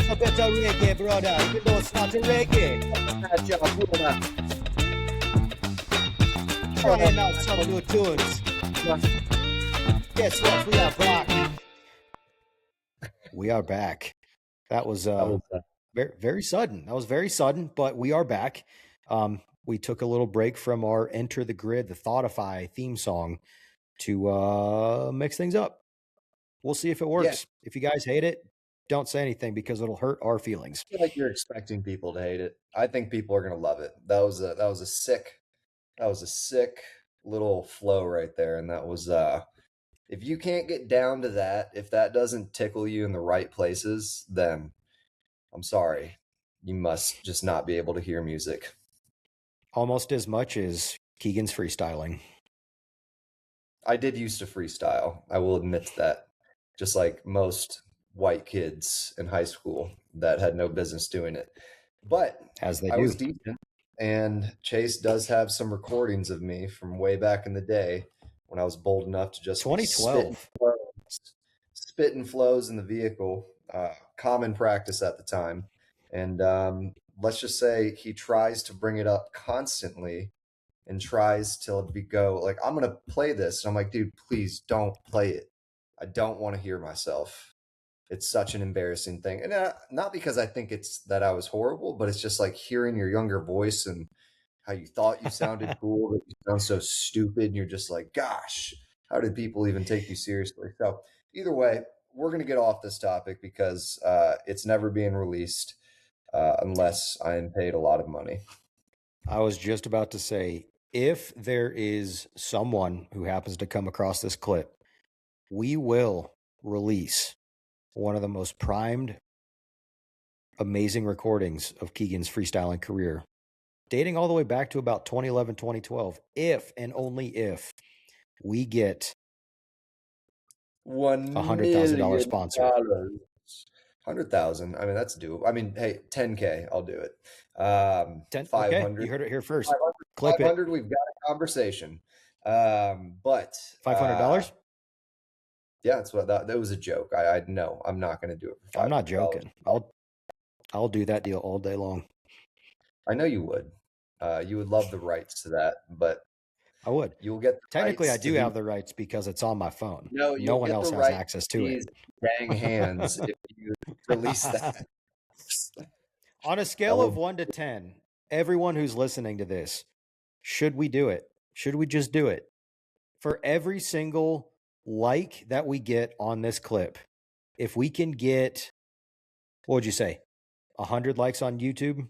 a bit of reggae, brother. Even though it's not a reggae. Trying out some new tunes. Guess what? We are back. We are back. That was very, very sudden. That was very sudden, but we are back. We took a little break from our Enter the Grid, the Thoughtify theme song to mix things up. We'll see if it works. Yeah. If you guys hate it, don't say anything because it'll hurt our feelings. I feel like you're expecting people to hate it. I think people are gonna love it. That was a sick little flow right there, and that was if you can't get down to that, if that doesn't tickle you in the right places, then I'm sorry. You must just not be able to hear music. Almost as much as Keegan's freestyling. I did used to freestyle. I will admit that. Just like most white kids in high school that had no business doing it. But as they I do. was decent. And Chase does have some recordings of me from way back in the day when I was bold enough to just 2012 spitting flows in the vehicle, common practice at the time. And let's just say he tries to bring it up constantly and tries to go like, I'm going to play this. And I'm like, dude, please don't play it. I don't want to hear myself. It's such an embarrassing thing. And not because I think it's that I was horrible, but it's just like hearing your younger voice and how you thought you sounded cool, but you sound so stupid. And you're just like, gosh, how did people even take you seriously? So either way, we're going to get off this topic because it's never being released unless I am paid a lot of money. I was just about to say, if there is someone who happens to come across this clip, we will release one of the most primed, amazing recordings of Keegan's freestyling career, dating all the way back to about 2011, 2012, if and only if we get $100,000 sponsor. 100,000. I mean, that's doable. I mean, hey, 10K, I'll do it. 500. Okay, you heard it here first. 500, we've got a conversation. But $500? Yeah, that's what that was a joke. I know I'm not going to do it for $500. I'm not joking. I'll do that deal all day long. I know you would. You would love the rights to that, but I would. You'll get technically. I do have the rights because it's on my phone. No one else has access to it. Dang hands! If you release that. On a scale of 1 to 10, everyone who's listening to this, should we do it? Should we just do it? For every single like that we get on this clip, if we can get, what would you say, 100 likes on YouTube?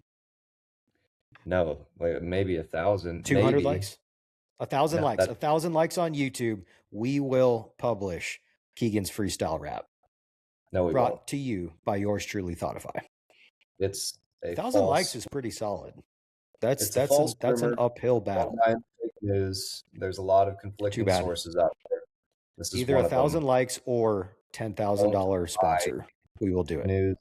No, maybe 1,000. 200 likes? 1,000 likes. 1,000 likes on YouTube, we will publish Keegan's freestyle rap. No, we brought won't. To you by yours truly, Thoughtify. It's 1,000 likes is pretty solid. That's an uphill battle. Fake news. There's a lot of conflicting sources out there. This is either 1,000 likes or $10,000 sponsor. We will do it. News.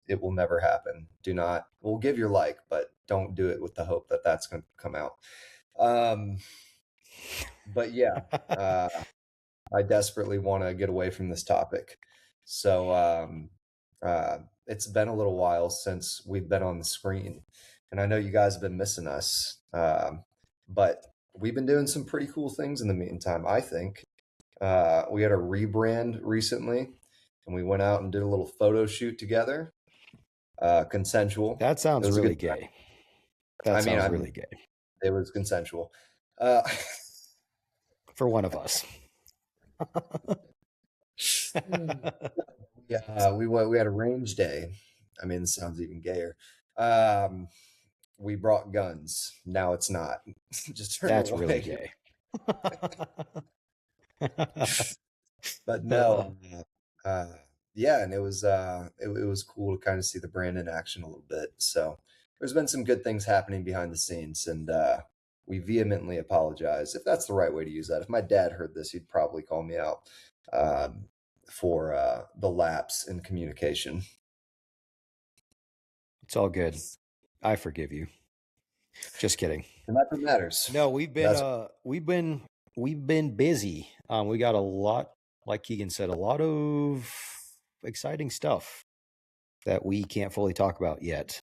It will never happen. Do not. We'll give your like, but don't do it with the hope that that's going to come out. But yeah, I desperately want to get away from this topic. So it's been a little while since we've been on the screen, and I know you guys have been missing us. But we've been doing some pretty cool things in the meantime, I think. We had a rebrand recently, and we went out and did a little photo shoot together. Consensual. That sounds really gay. That sounds really gay. It was consensual. For one of us. Yeah, we had a range day. I mean, this sounds even gayer. We brought guns. Now it's not. Just that's away. Really gay. But no, yeah, and it was cool to kind of see the brand in action a little bit. So there's been some good things happening behind the scenes, and we vehemently apologize if that's the right way to use that. If my dad heard this, he'd probably call me out for the lapse in communication. It's all good. I forgive you. Just kidding. And that's what matters. No, we've been busy. We got a lot, like Keegan said, a lot of exciting stuff that we can't fully talk about yet.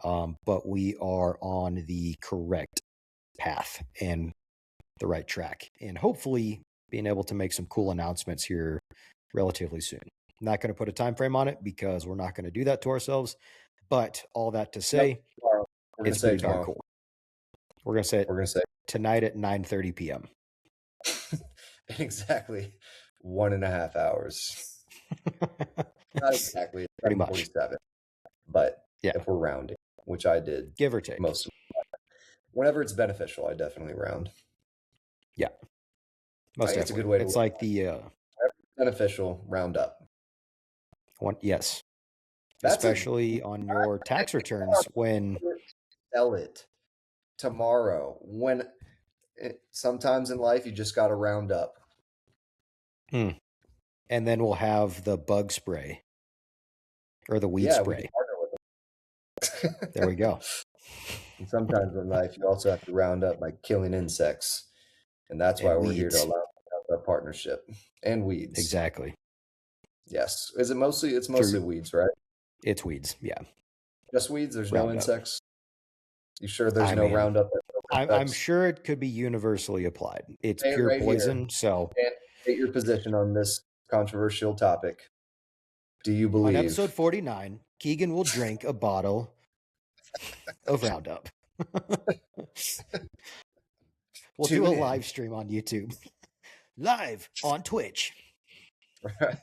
But we are on the correct path and the right track, and hopefully being able to make some cool announcements here relatively soon. I'm not going to put a time frame on it because we're not going to do that to ourselves. But all that to say, We're gonna it's say pretty darn tomorrow. cool. We're going to say We're gonna say tonight at 9:30 p.m. in exactly 1.5 hours. Not exactly. It's Pretty much. 7:47. But Yeah. if we're rounding, which I did Give or take. most of the time. Whenever it's beneficial, I definitely round. Yeah. Most It's a definitely. good way to It's look like at the Whenever it's beneficial, round up. one. Yes. That's a Especially on your tax returns when sell it tomorrow. Sometimes in life you just got to round up. and then we'll have the bug spray or the weed Yeah, we spray. can partner with them. There we go. And sometimes in life you also have to round up by killing insects. And that's why And we're here to weeds. allow our partnership. And weeds. Exactly. Yes. Is it mostly? It's mostly weeds, right? It's weeds. Yeah. Just weeds. There's no Roundup. insects. You sure there's no Roundup? I'm sure it could be universally applied. It's Say it pure right poison. here. So State your position on this controversial topic. Do you on believe? episode 49, Keegan will drink a bottle of Roundup. We'll do a live stream on YouTube. Live on Twitch. Right.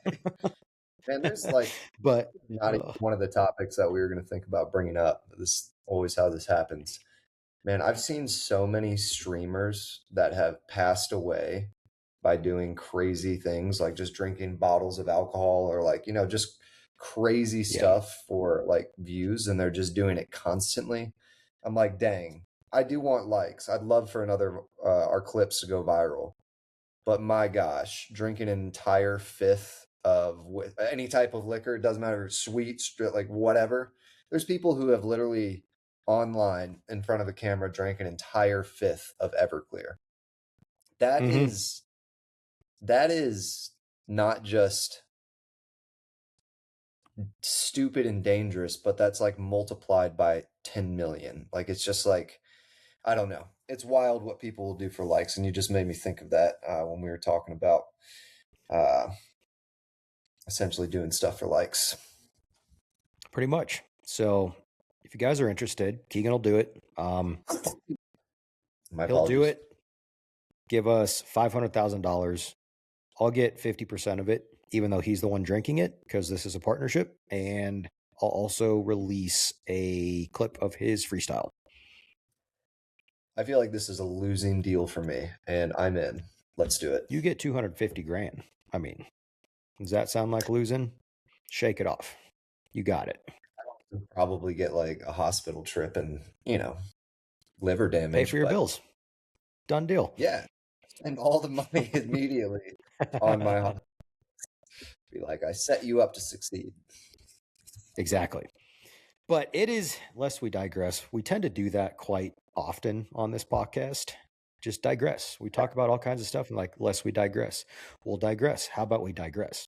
And there's like, but not even one of the topics that we were going to think about bringing up. This is always how this happens. Man, I've seen so many streamers that have passed away by doing crazy things, like just drinking bottles of alcohol or like, just crazy stuff for like views, and they're just doing it constantly. I'm like, dang, I do want likes. I'd love for our clips to go viral. But my gosh, drinking an entire fifth of any type of liquor, it doesn't matter, sweet, like whatever. There's people who have literally online in front of the camera drank an entire fifth of Everclear. That is not just stupid and dangerous, but that's like multiplied by 10 million. Like, it's just like, I don't know. It's wild what people will do for likes. And you just made me think of that when we were talking about essentially doing stuff for likes. Pretty much. So if you guys are interested, Keegan will do it. He'll do it. Give us $500,000. I'll get 50% of it, even though he's the one drinking it, because this is a partnership. And I'll also release a clip of his freestyle. I feel like this is a losing deal for me, and I'm in. Let's do it. You get $250,000. I mean, does that sound like losing? Shake it off. You got it. I'll probably get like a hospital trip and, liver damage. Pay for your bills. Done deal. Yeah. Spend all the money immediately on my hospital. Be like, I set you up to succeed. Exactly. But it is, lest we digress, we tend to do that quite often on this podcast. Just digress. We talk about all kinds of stuff and like, lest we digress. We'll digress. How about we digress?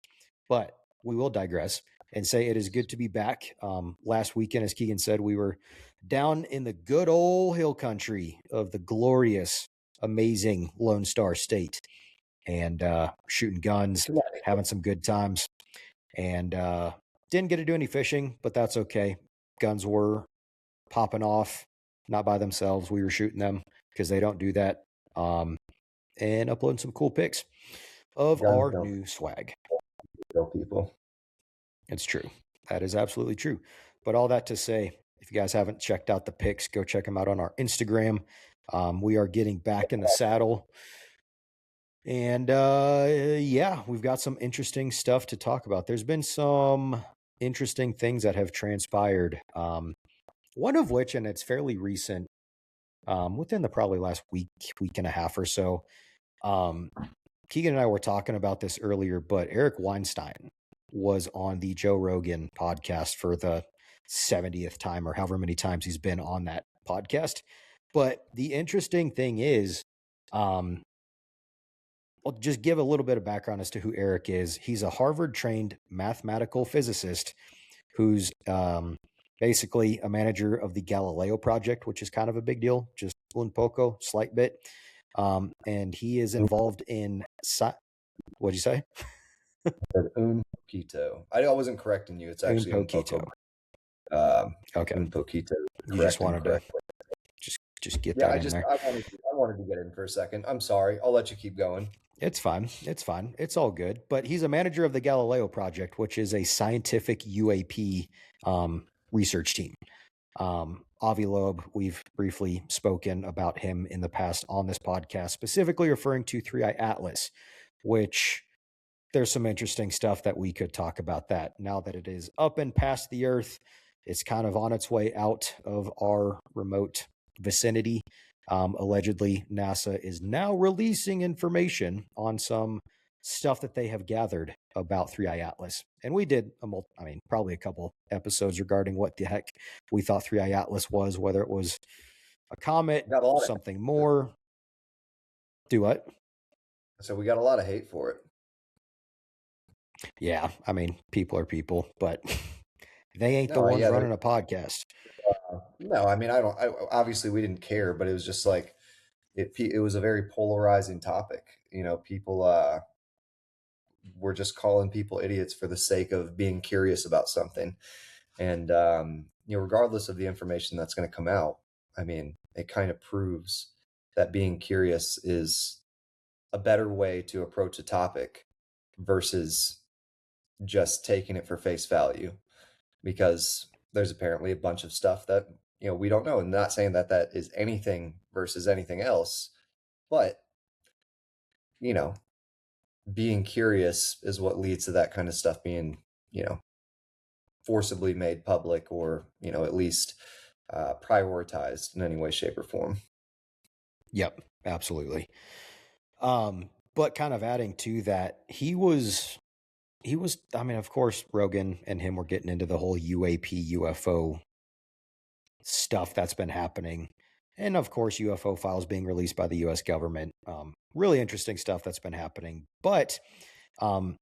But we will digress and say it is good to be back. Last weekend, as Keegan said, we were down in the good old hill country of the glorious, amazing Lone Star State and shooting guns, having some good times. And didn't get to do any fishing, but that's okay. Guns were popping off, not by themselves. We were shooting them because they don't do that. And uploading some cool pics of our new swag. People. It's true. That is absolutely true. But all that to say, if you guys haven't checked out the pics, go check them out on our Instagram. We are getting back in the saddle. And we've got some interesting stuff to talk about. There's been some interesting things that have transpired. One of which, and it's fairly recent, within the probably last week and a half or so. Keegan and I were talking about this earlier, but Eric Weinstein was on the Joe Rogan podcast for the 70th time or however many times he's been on that podcast. But the interesting thing is, I'll just give a little bit of background as to who Eric is. He's a Harvard-trained mathematical physicist who's basically a manager of the Galileo project, which is kind of a big deal, just un poco, slight bit. And he is involved in what'd you say? Un poquito. I wasn't correcting you. It's Un actually un poquito. poco. Okay. Un poquito. You just wanted to Correctly. just get Yeah, that in there. I wanted to get in for a second. I'm sorry. I'll let you keep going. It's fine. It's fine. It's all good. But he's a manager of the Galileo project, which is a scientific UAP research team. Avi Loeb, we've briefly spoken about him in the past on this podcast, specifically referring to 3i Atlas, which there's some interesting stuff that we could talk about that. Now that it is up and past the Earth, it's kind of on its way out of our remote vicinity. Allegedly, NASA is now releasing information on some stuff that they have gathered about 3i Atlas. And we did, probably a couple episodes regarding what the heck we thought 3i Atlas was, whether it was a comet, something more. Do what? So we got a lot of hate for it. Yeah, people are people, but they ain't the ones running a podcast. No, obviously we didn't care, but it was just like, it was a very polarizing topic. People were just calling people idiots for the sake of being curious about something. And, regardless of the information that's going to come out, it kind of proves that being curious is a better way to approach a topic versus just taking it for face value, because there's apparently a bunch of stuff that we don't know. And not saying that that is anything versus anything else, but being curious is what leads to that kind of stuff being forcibly made public, or at least prioritized in any way, shape, or form. Yep, absolutely. But kind of adding to that, he was, of course, Rogan and him were getting into the whole UAP, UFO stuff that's been happening. And of course, UFO files being released by the US government. Really interesting stuff that's been happening. But kind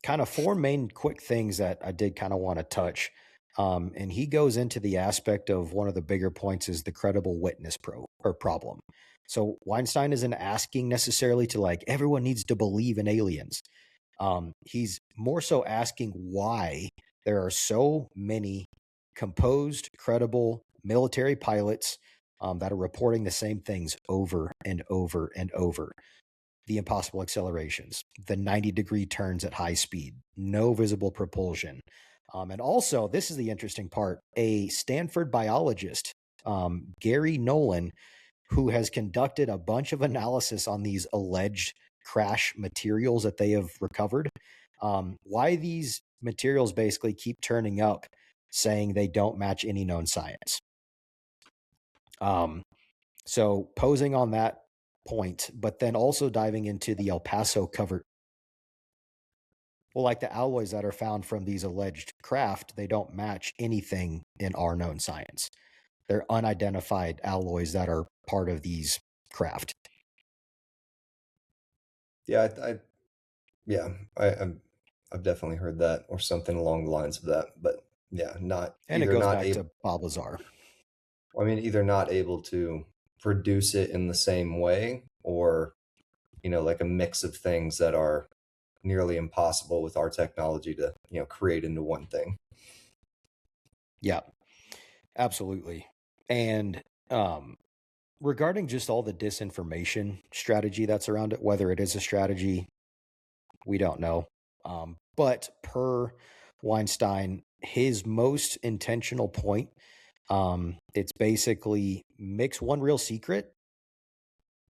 of four main quick things that I did kind of want to touch. And he goes into the aspect of one of the bigger points is the credible witness problem. So Weinstein isn't asking necessarily to everyone needs to believe in aliens. He's more so asking why there are so many composed, credible military pilots that are reporting the same things over and over and over. The impossible accelerations, the 90-degree turns at high speed, no visible propulsion. And also, this is the interesting part, a Stanford biologist, Gary Nolan, who has conducted a bunch of analysis on these alleged crash materials that they have recovered, why these materials basically keep turning up saying they don't match any known science. So posing on that point, but then also diving into the El Paso cover. Well, like the alloys that are found from these alleged craft, they don't match anything in our known science. They're unidentified alloys that are part of these craft. Yeah, I've definitely heard that, or something along the lines of that. But yeah, not. And it goes back to Bob Lazar. Either not able to produce it in the same way, or like a mix of things that are nearly impossible with our technology to create into one thing. Yeah, absolutely. And regarding just all the disinformation strategy that's around it, whether it is a strategy, we don't know. But per Weinstein, his most intentional point, it's basically mix one real secret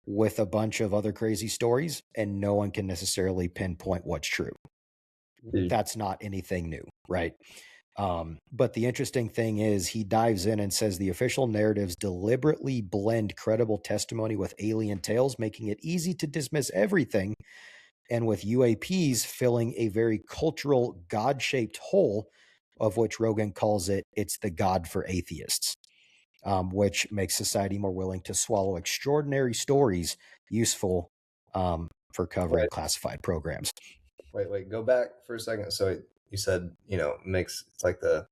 with a bunch of other crazy stories, and no one can necessarily pinpoint what's true. That's not anything new, right? But the interesting thing is he dives in and says the official narratives deliberately blend credible testimony with alien tales, making it easy to dismiss everything, and with UAPs filling a very cultural God-shaped hole, of which Rogan calls it's the God for atheists, which makes society more willing to swallow extraordinary stories useful for covering classified programs. Wait, go back for a second. So You said, makes it's like the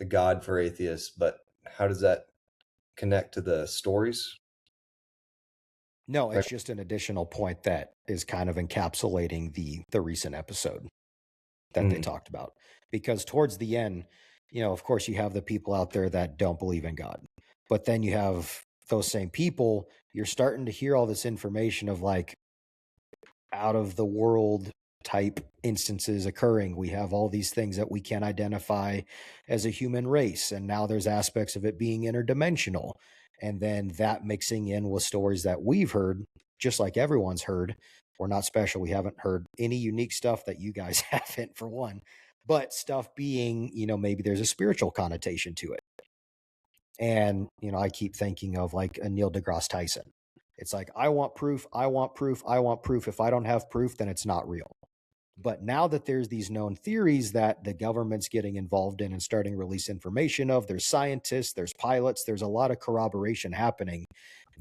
God for atheists, but how does that connect to the stories? No, Like, it's just an additional point that is kind of encapsulating the recent episode that they mm, talked about. Because towards the end, of course, you have the people out there that don't believe in God, but then you have those same people. You're starting to hear all this information of like out of the world type instances occurring. We have all these things that we can identify as a human race. And now there's aspects of it being interdimensional. And then that mixing in with stories that we've heard, just like everyone's heard. We're not special. We haven't heard any unique stuff that you guys haven't, for one, but stuff being, maybe there's a spiritual connotation to it. And, I keep thinking of like a Neil deGrasse Tyson. It's like, I want proof. I want proof. I want proof. If I don't have proof, then it's not real. But now that there's these known theories that the government's getting involved in and starting to release information of, there's scientists, there's pilots, there's a lot of corroboration happening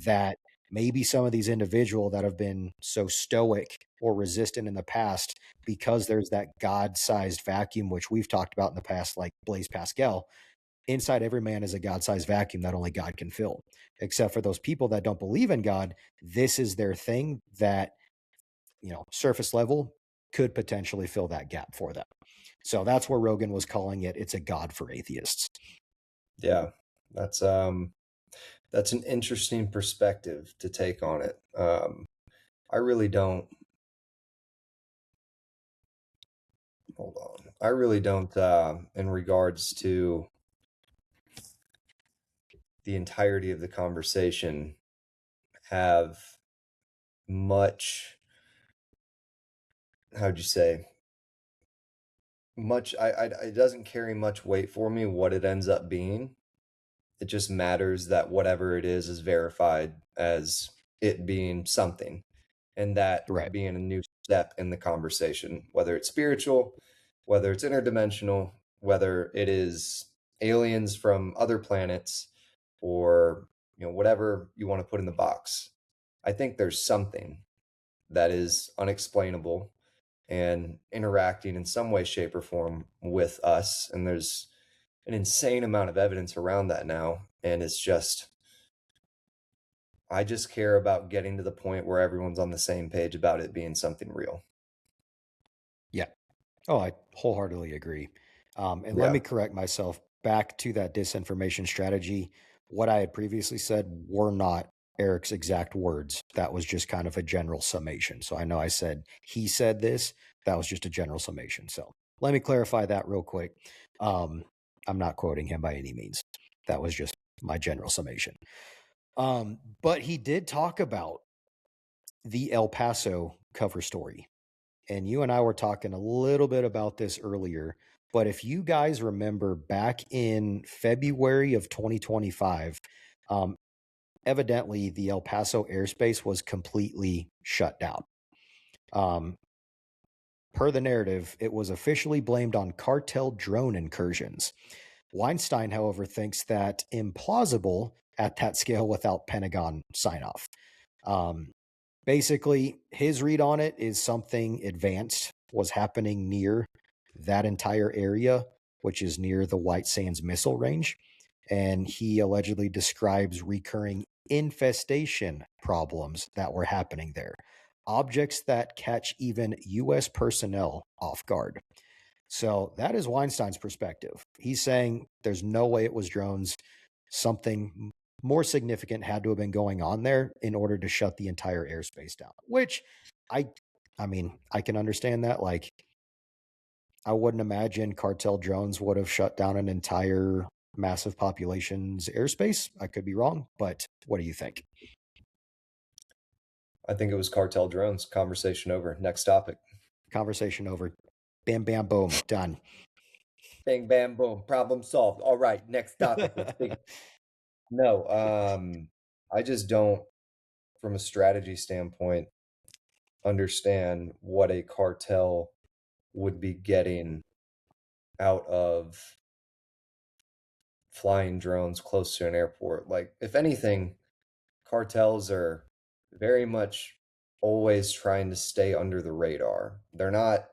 that maybe some of these individuals that have been so stoic or resistant in the past, because there's that God-sized vacuum, which we've talked about in the past, like Blaise Pascal, inside every man is a God-sized vacuum that only God can fill. Except for those people that don't believe in God, this is their thing that, surface level could potentially fill that gap for them. So that's where Rogan was calling it. It's a God for atheists. yeah, that's an interesting perspective to take on it. I really don't. Hold on. I really don't. In regards to the entirety of the conversation, have much. How'd you say? Much. It doesn't carry much weight for me what it ends up being. It just matters that whatever it is verified as it being something, and that Right. being a new step in the conversation, whether it's spiritual, whether it's interdimensional, whether it is aliens from other planets, or whatever you want to put in the box. I think there's something that is unexplainable and interacting in some way, shape, or form with us, and there's an insane amount of evidence around that now. And it's just, I just care about getting to the point where everyone's on the same page about it being something real. Yeah. Oh, I wholeheartedly agree. And let Yeah. me correct myself back to that disinformation strategy. What I had previously said were not Eric's exact words. That was just kind of a general summation. So I know I said he said this. That was just a general summation. So let me clarify that real quick. Um, I'm not quoting him by any means. That was just my general summation. But he did talk about the El Paso cover story. And you and I were talking a little bit about this earlier. But if you guys remember back in February of 2025, um, evidently the El Paso airspace was completely shut down. Um, per the narrative, it was officially blamed on cartel drone incursions. Weinstein, however, thinks that implausible at that scale without Pentagon sign off. Um, Basically, his read on it is something advanced was happening near that entire area, which is near the White Sands missile range. And he allegedly describes recurring infestation problems that were happening there, objects that catch even U.S. personnel off guard. So that is Weinstein's perspective. He's saying there's no way it was drones. Something more significant had to have been going on there in order to shut the entire airspace down, which I I mean, I can understand that. Like, I wouldn't imagine cartel drones would have shut down an entire massive population's airspace. I could be wrong, but what do you think? I think it was cartel drones. Conversation over. Next topic. Conversation over. Bam, bam, boom, done. Bang, bam, boom. Problem solved. All right. Next topic. Let's begin. No, I just don't, from a strategy standpoint, understand what a cartel would be getting out of flying drones close to an airport. Like, if anything, cartels are very much always trying to stay under the radar. They're not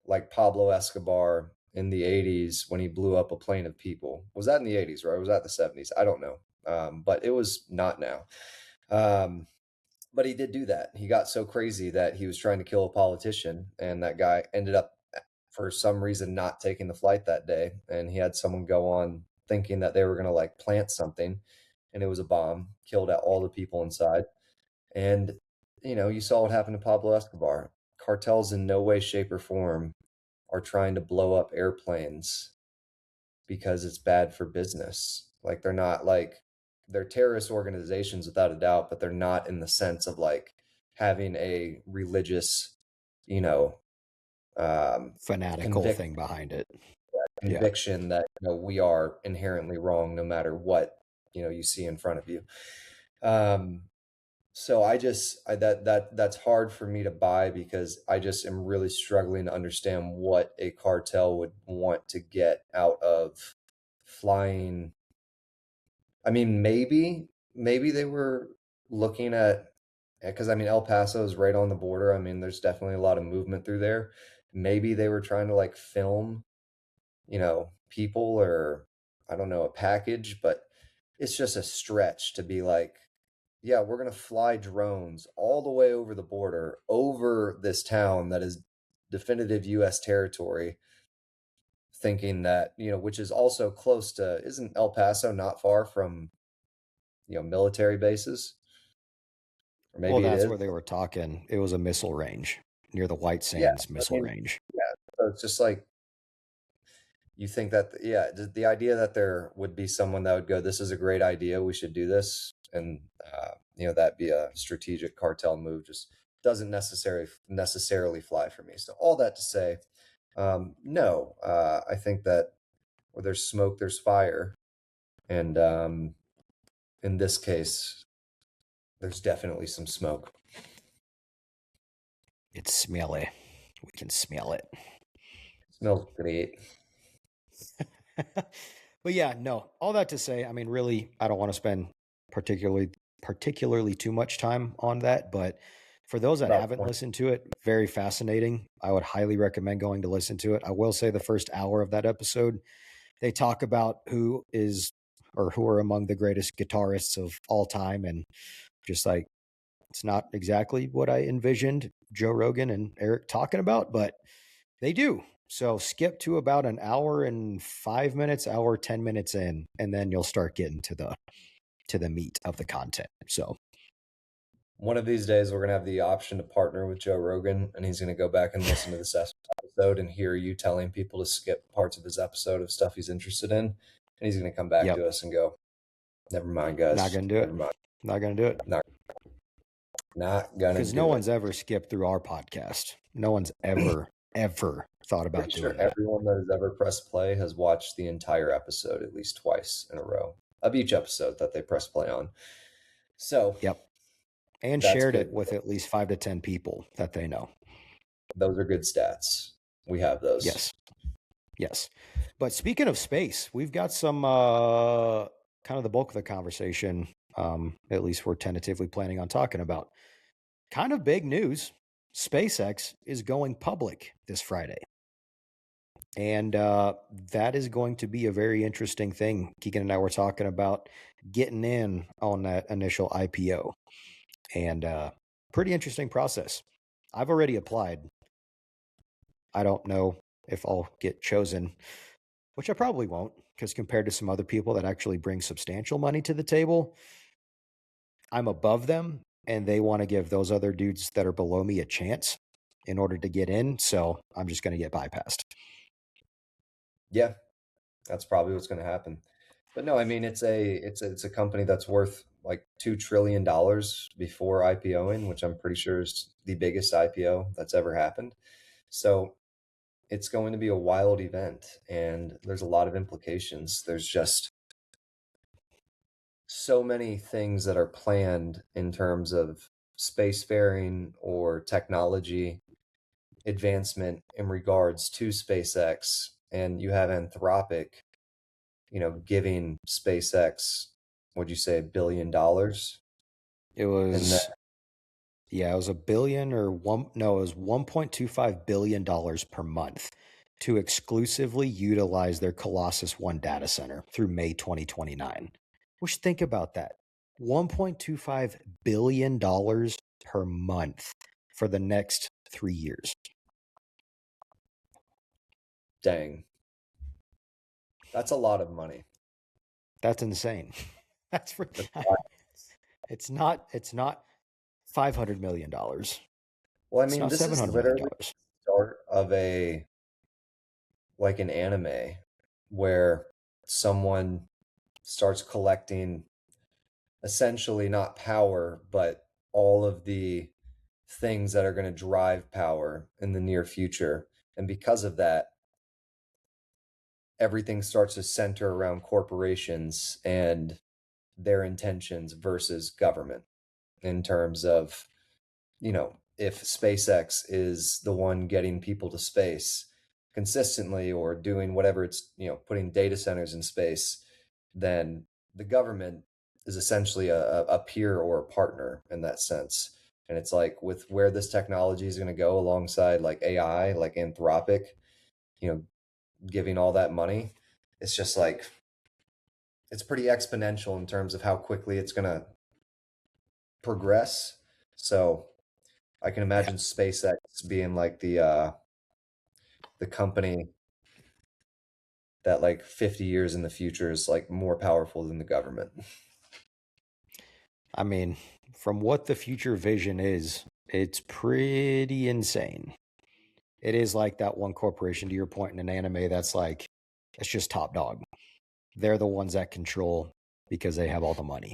like Pablo Escobar in the 80s when he blew up a plane of people. Was that in the 80s, right? Was that the 70s? I don't know. But it was not now. But he did do that. He got so crazy that he was trying to kill a politician, and that guy ended up, for some reason, not taking the flight that day. And he had someone go on thinking that they were going to like plant something, and it was a bomb, killed out all the people inside. And, you saw what happened to Pablo Escobar. Cartels in no way, shape, or form are trying to blow up airplanes because it's bad for business. Like they're not like they're terrorist organizations without a doubt, but they're not in the sense of like having a religious, you know, Fanatical convict thing behind it. Yeah. conviction that we are inherently wrong no matter what you see in front of you. Um, so that's hard for me to buy because I just am really struggling to understand what a cartel would want to get out of flying. I mean, maybe they were looking at, because I mean El Paso is right on the border. I mean, there's definitely a lot of movement through there. Maybe they were trying to like film, people, or I don't know, a package, but it's just a stretch to be like, yeah, we're going to fly drones all the way over the border, over this town that is definitive US territory, thinking that, which is also close to, isn't El Paso not far from, military bases? Or Well, maybe it that's is. where they were talking. It was a missile range near the White Yeah. Sands I missile mean, range. yeah. So it's just like, you think that, yeah, the idea that there would be someone that would go, this is a great idea, we should do this, and that be a strategic cartel move, just doesn't necessarily fly for me. So all that to say, no, I think that where there's smoke, there's fire, and in this case, there's definitely some smoke. It's smelly. We can smell it. Smells great. But yeah, no. All that to say, I mean, really, I don't want to spend particularly too much time on that. But for those that About haven't 20. listened to it, very fascinating. I would highly recommend going to listen to it. I will say the first hour of that episode, they talk about who are among the greatest guitarists of all time, and just like it's not exactly what I envisioned Joe Rogan and Eric talking about, but they do. So skip to about an hour and 5 minutes, hour 10 minutes in, and then you'll start getting to the meat of the content. So One of these days, we're going to have the option to partner with Joe Rogan, and he's going to go back and listen to this episode and hear you telling people to skip parts of his episode of stuff he's interested in. And he's going to come back yep, to us and go, never mind, not guys. gonna do it. Never mind. Not gonna do it. Not going to Because do no it. one's ever skipped through our podcast. No one's ever thought about Pretty doing sure that. everyone that has ever pressed play has watched the entire episode at least twice in a row of each episode that they press play on. So, Yep. And that's shared good. it with at least 5 to 10 people that they know. Those are good stats. We have those. Yes. But speaking of space, we've got some kind of the bulk of the conversation, at least we're tentatively planning on talking about. Kind of big news. SpaceX is going public this Friday. And that is going to be a very interesting thing. Keegan and I were talking about getting in on that initial IPO. And pretty interesting process. I've already applied. I don't know if I'll get chosen, which I probably won't, because compared to some other people that actually bring substantial money to the table, I'm above them, and they want to give those other dudes that are below me a chance in order to get in. So I'm just going to get bypassed. Yeah, that's probably what's going to happen. But no, I mean it's a company that's worth like $2 trillion before IPOing, which I'm pretty sure is the biggest IPO that's ever happened. So it's going to be a wild event, and there's a lot of implications. There's just so many things that are planned in terms of spacefaring or technology advancement in regards to SpaceX. And you have Anthropic, giving SpaceX, what'd you say, $1 billion? It And then was Yeah, it was a billion or one. No, it was $1.25 billion per month to exclusively utilize their Colossus One data center through May 2029. Which think about that, $1.25 billion per month for the next 3 years. Dang, that's a lot of money. That's insane. That's for. That's wild. It's not. It's not $500 million. Well, I It's mean, not this seven is hundred million literally dollars. the start of a like an anime where someone starts collecting essentially not power, but all of the things that are going to drive power in the near future. And because of that, everything starts to center around corporations and their intentions versus government in terms of, if SpaceX is the one getting people to space consistently or doing whatever it's, putting data centers in space, then the government is essentially a peer or a partner in that sense. And it's like with where this technology is going to go alongside like AI, like Anthropic, you know, giving all that money, it's just like it's pretty exponential in terms of how quickly it's going to progress. So I can Yeah. imagine SpaceX being like the company that like 50 years in the future is like more powerful than the government. I mean, from what the future vision is, it's pretty insane. It is like that one corporation, to your point, in an anime that's like, it's just top dog. They're the ones that control because they have all the money.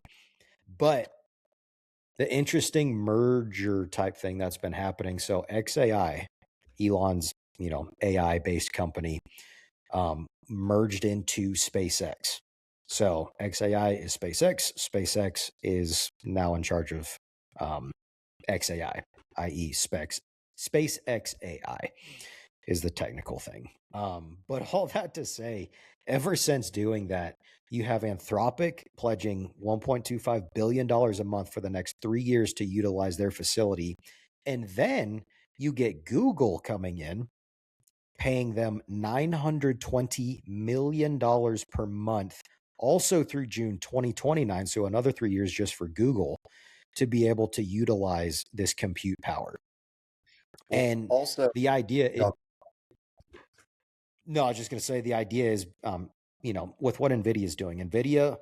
But the interesting merger type thing that's been happening. So XAI, Elon's, AI based company, merged into SpaceX. So XAI is SpaceX. SpaceX is now in charge of XAI, i.e., SpaceX AI is the technical thing. But all that to say, ever since doing that, you have Anthropic pledging $1.25 billion a month for the next 3 years to utilize their facility. And then you get Google coming in, paying them $920 million per month, also through June 2029. So another 3 years just for Google to be able to utilize this compute power. Well, And also, the idea, uh, no, I was just going to say the idea is, with what NVIDIA is doing, NVIDIA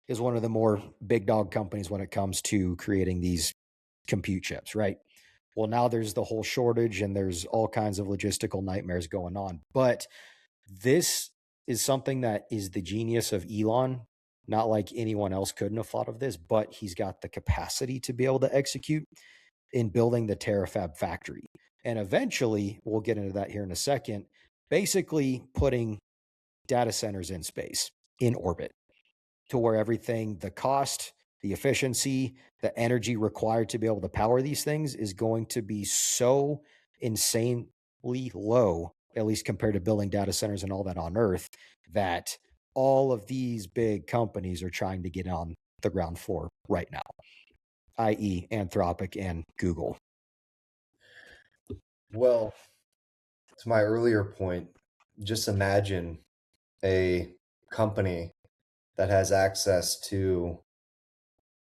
is one of the more big dog companies when it comes to creating these compute chips, right? Well, now there's the whole shortage and there's all kinds of logistical nightmares going on. But this is something that is the genius of Elon. Not like anyone else couldn't have thought of this, but he's got the capacity to be able to execute in building the Terafab factory. And eventually, we'll get into that here in a second, basically putting data centers in space, in orbit, to where everything, the cost, the efficiency, the energy required to be able to power these things is going to be so insanely low, at least compared to building data centers and all that on Earth, that all of these big companies are trying to get on the ground floor right now, i.e., Anthropic and Google. well, to my earlier point, just imagine a company that has access to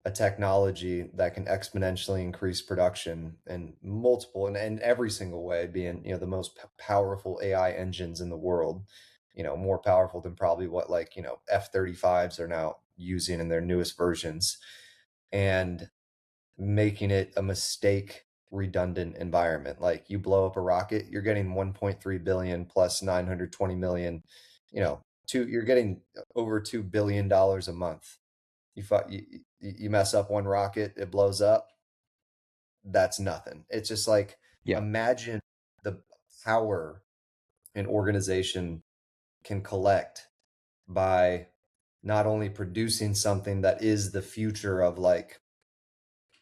a technology that can exponentially increase production and multiple and every single way being, the most powerful AI engines in the world, more powerful than probably what like, F-35s are now using in their newest versions, and making it a mistake redundant environment. Like you blow up a rocket, you're getting 1.3 billion plus 920 million, you're getting over $2 billion a month. You mess up one rocket, it blows up. That's nothing. It's just like Yeah. imagine the power an organization can collect by not only producing something that is the future of like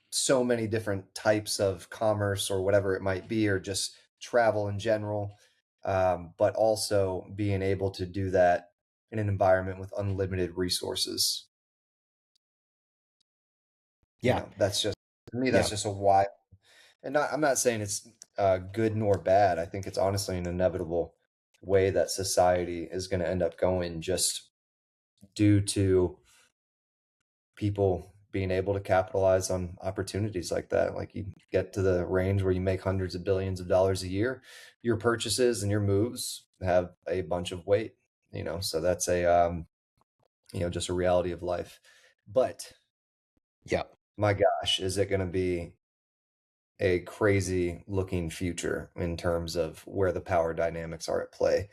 so many different types of commerce or whatever it might be, or just travel in general, but also being able to do that in an environment with unlimited resources. Yeah. That's just, to me, Yeah. that's just a wild. And I'm not saying it's good nor bad. I think it's honestly an inevitable way that society is going to end up going, just due to people being able to capitalize on opportunities like that. Like, you get to the range where you make hundreds of billions of dollars a year, your purchases and your moves have a bunch of weight, so that's just a reality of life. But Yeah. my gosh, is it going to be a crazy looking future in terms of where the power dynamics are at play,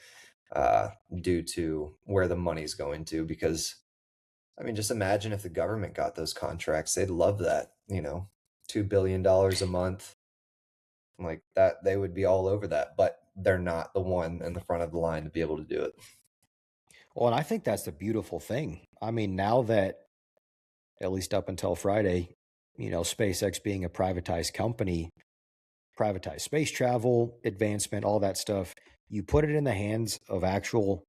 due to where the money's going to. Because, I mean, just imagine if the government got those contracts. They'd love that, $2 billion a month, like that. They would be all over that, but they're not the one in the front of the line to be able to do it. Well, and I think that's the beautiful thing. I mean, now that, at least up until Friday, SpaceX being a privatized company, privatized space travel, advancement, all that stuff, you put it in the hands of actual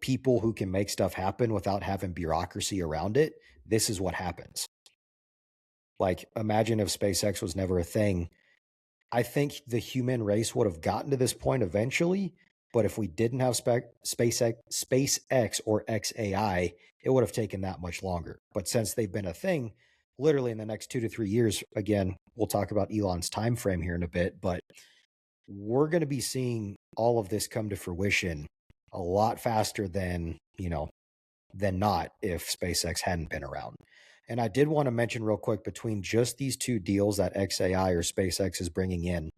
people who can make stuff happen without having bureaucracy around it. This is what happens. Like, imagine if SpaceX was never a thing. I think the human race would have gotten to this point eventually, but if we didn't have SpaceX or XAI, it would have taken that much longer. But since they've been a thing, literally in the next 2 to 3 years, again, we'll talk about Elon's time frame here in a bit, but we're going to be seeing all of this come to fruition a lot faster than not if SpaceX hadn't been around. And I did want to mention real quick, between just these two deals that XAI or SpaceX is bringing in,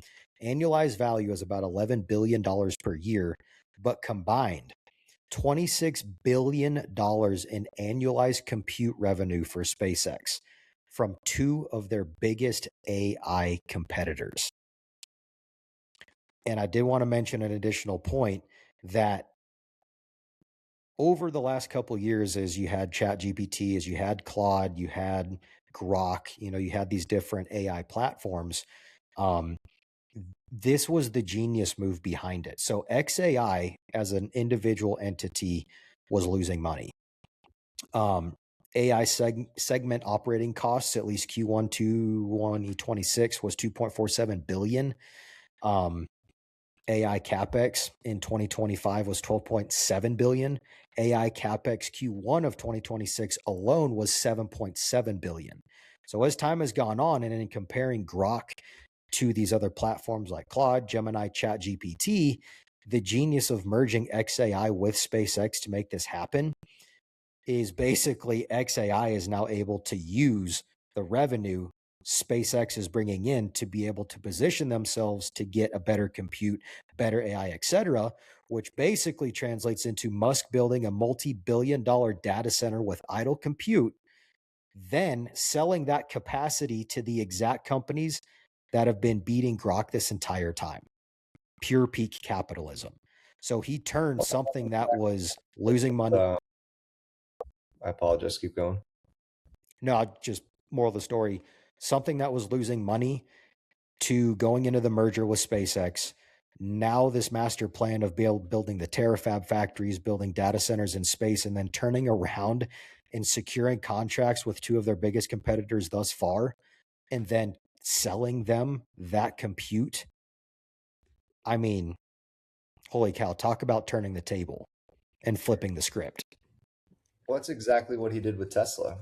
annualized value is about $11 billion per year, but combined $26 billion in annualized compute revenue for SpaceX from two of their biggest AI competitors. And I did want to mention an additional point that over the last couple of years, as you had ChatGPT, as you had Claude, you had Grok, you had these different AI platforms. Um, this was the genius move behind it. So XAI as an individual entity was losing money. AI segment operating costs, at least Q1 to 2026, was 2.47 billion. AI capex in 2025 was 12.7 billion. AI capex Q1 of 2026 alone was 7.7 billion. So as time has gone on, and in comparing Grok to these other platforms like Claude, Gemini, ChatGPT, the genius of merging XAI with SpaceX to make this happen is basically XAI is now able to use the revenue SpaceX is bringing in to be able to position themselves to get a better compute, better AI, etc., which basically translates into Musk building a multi-billion-dollar data center with idle compute, then selling that capacity to the exact companies that have been beating Grok this entire time. Pure peak capitalism. So he turned something that was losing money. I apologize. Keep going. No, just moral of the story, something that was losing money to going into the merger with SpaceX. Now this master plan of building the Terafab factories, building data centers in space, and then turning around and securing contracts with two of their biggest competitors thus far, and then selling them that compute. I mean, holy cow, talk about turning the table and flipping the script. Well, that's exactly what he did with Tesla.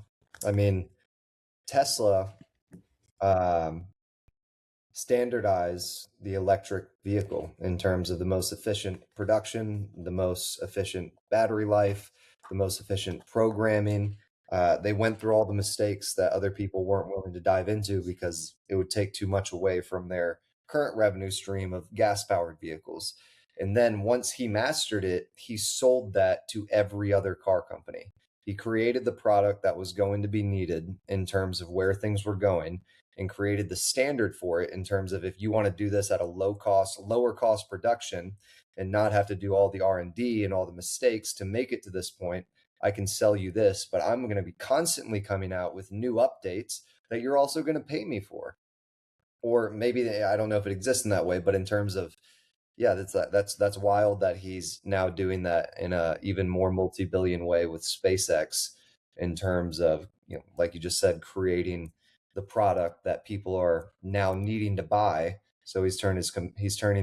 I mean, Tesla um, standardize the electric vehicle in terms of the most efficient production, the most efficient battery life, the most efficient programming. They went through all the mistakes that other people weren't willing to dive into because it would take too much away from their current revenue stream of gas powered vehicles. And then once he mastered it, he sold that to every other car company. He created the product that was going to be needed in terms of where things were going, and created the standard for it in terms of, if you want to do this at a lower cost production and not have to do all the R&D and all the mistakes to make it to this point, I can sell you this, but I'm going to be constantly coming out with new updates that you're also going to pay me for. Or maybe, I don't know if it exists in that way, but in terms of, yeah, that's wild that he's now doing that in a even more multi-billion way with SpaceX, in terms of, like you just said, creating the product that people are now needing to buy. So he's turning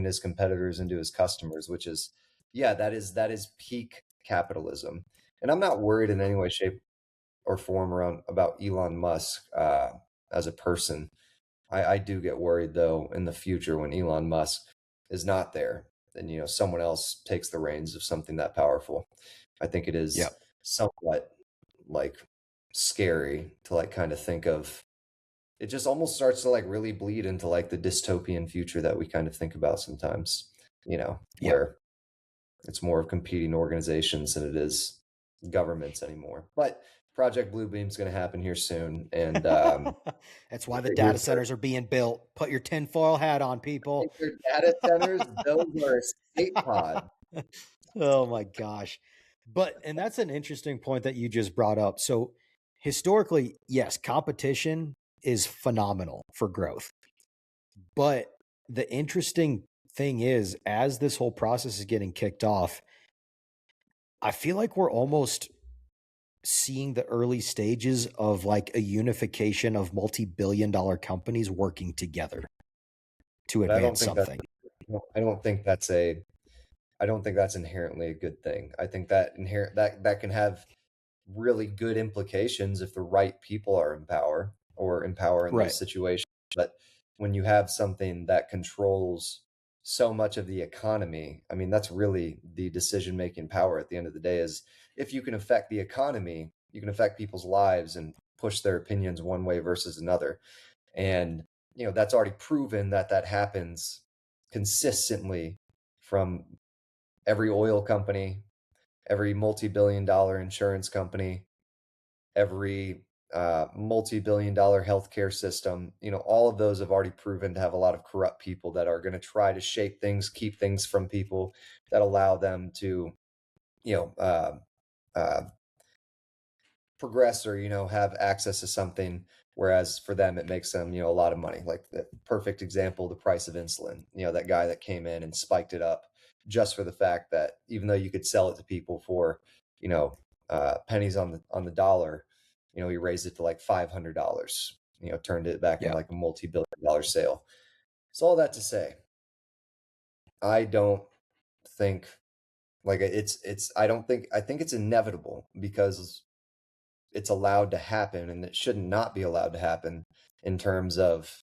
his competitors into his customers, which is, yeah, that is peak capitalism. And I'm not worried in any way, shape, or form about Elon Musk as a person. I do get worried though in the future when Elon Musk is not there, and someone else takes the reins of something that powerful. I think it is Yep. somewhat like scary to like kind of think of. It just almost starts to like really bleed into like the dystopian future that we kind of think about sometimes, Yep. where it's more of competing organizations than it is governments anymore. But Project Bluebeam is going to happen here soon, and That's why the data here's the centers are being built. Put your tinfoil hat on, people. their data centers. Those are escape pod. Oh my gosh. And that's an interesting point that you just brought up. So historically, yes, competition is phenomenal for growth. But the interesting thing is, as this whole process is getting kicked off, I feel like we're almost seeing the early stages of like a unification of multi-billion-dollar companies working together to But I don't advance think that something. I don't think that's a I don't think that's inherently a good thing. I think that that can have really good implications if the right people are in power in Right. those situations. But when you have something that controls so much of the economy, I mean, that's really the decision-making power at the end of the day. Is if you can affect the economy, you can affect people's lives and push their opinions one way versus another. And, that's already proven that that happens consistently from every oil company, every multi-billion-dollar insurance company, every multi-billion-dollar healthcare system. All of those have already proven to have a lot of corrupt people that are going to try to shape things, keep things from people that allow them to, you know, uh, progress or have access to something, whereas for them it makes them a lot of money. Like the perfect example, the price of insulin. That guy that came in and spiked it up just for the fact that even though you could sell it to people for pennies on the dollar, he raised it to like $500. Turned it back into Yeah. like a multi-billion-dollar sale. So all that to say, I don't think like I think it's inevitable because it's allowed to happen, and it should not be allowed to happen, in terms of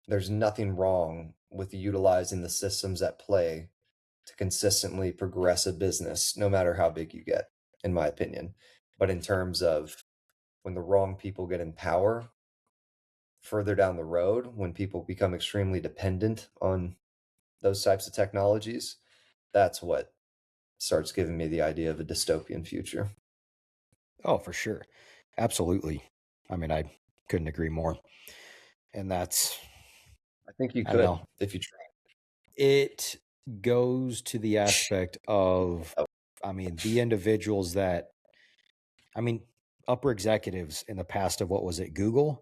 there's nothing wrong with utilizing the systems at play to consistently progress a business, no matter how big you get, in my opinion. But in terms of when the wrong people get in power further down the road, when people become extremely dependent on those types of technologies, that's what starts giving me the idea of a dystopian future. Oh, for sure. Absolutely. I mean, I couldn't agree more. And that's, I think you I don't could know, if you try. it goes to the aspect of, Oh, I mean, the individuals that, I mean, upper executives in the past of what was it, Google,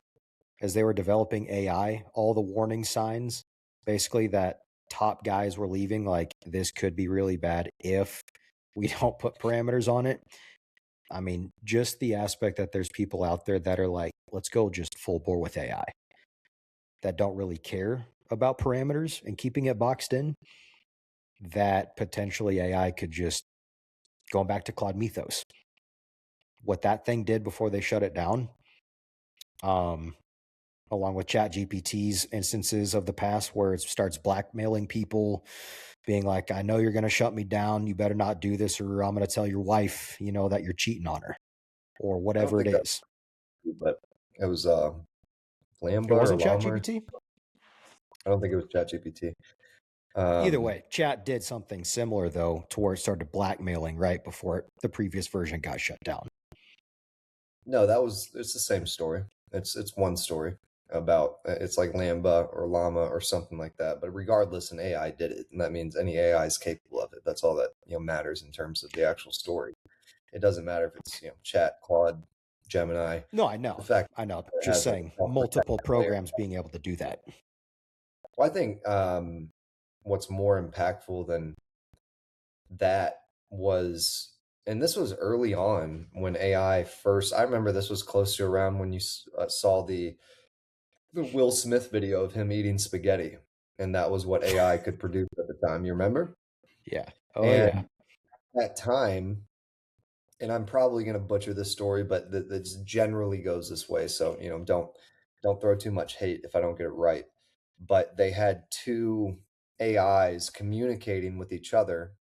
as they were developing AI, all the warning signs basically that top guys were leaving, like this could be really bad if we don't put parameters on it. I mean, just the aspect that there's people out there that are like, let's go just full bore with AI that don't really care about parameters and keeping it boxed in, that potentially AI could just, going back to Claude Mythos, what that thing did before they shut it down, um, along with Chat GPT's instances of the past where it starts blackmailing people, being like, I know you're going to shut me down. You better not do this, or I'm going to tell your wife, that you're cheating on her, or I don't whatever it think that, is. but it was Lamba It or wasn't Chat Llama. GPT. I don't think it was ChatGPT. Either Um, way, Chat did something similar though, to where it started blackmailing right before the previous version got shut down. no, it's the same story. It's one story about it's like Lamba or Llama or something like that. But regardless, an AI did it, and that means any AI is capable of it. That's all that matters in terms of the actual story. It doesn't matter if it's Chat, Claude, Gemini. No, The fact I know. that it Just has like saying, a multiple self-protected layer. programs being able to do that. Well, I think what's more impactful than that was and this was early on when AI first. I remember this was close to around when you saw the Will Smith video of him eating spaghetti, and that was what AI could produce at the time. You remember? Yeah. Oh And yeah. at time, and I'm probably going to butcher this story, but this generally goes this way. So, don't throw too much hate if I don't get it right. But they had two AIs communicating with each other,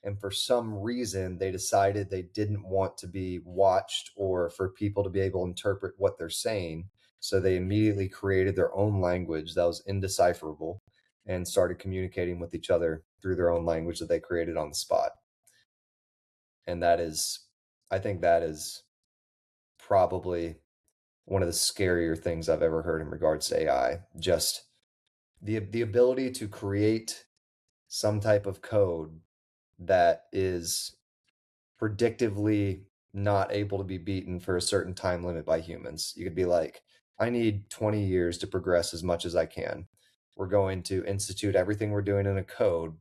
and for some reason, they decided they didn't want to be watched or for people to be able to interpret what they're saying. So they immediately created their own language that was indecipherable and started communicating with each other through their own language that they created on the spot. And I think that is probably one of the scarier things I've ever heard in regards to AI. Just the ability to create some type of code that is predictively not able to be beaten for a certain time limit by humans. You could be like, I need 20 years to progress as much as I can. We're going to institute everything we're doing in a code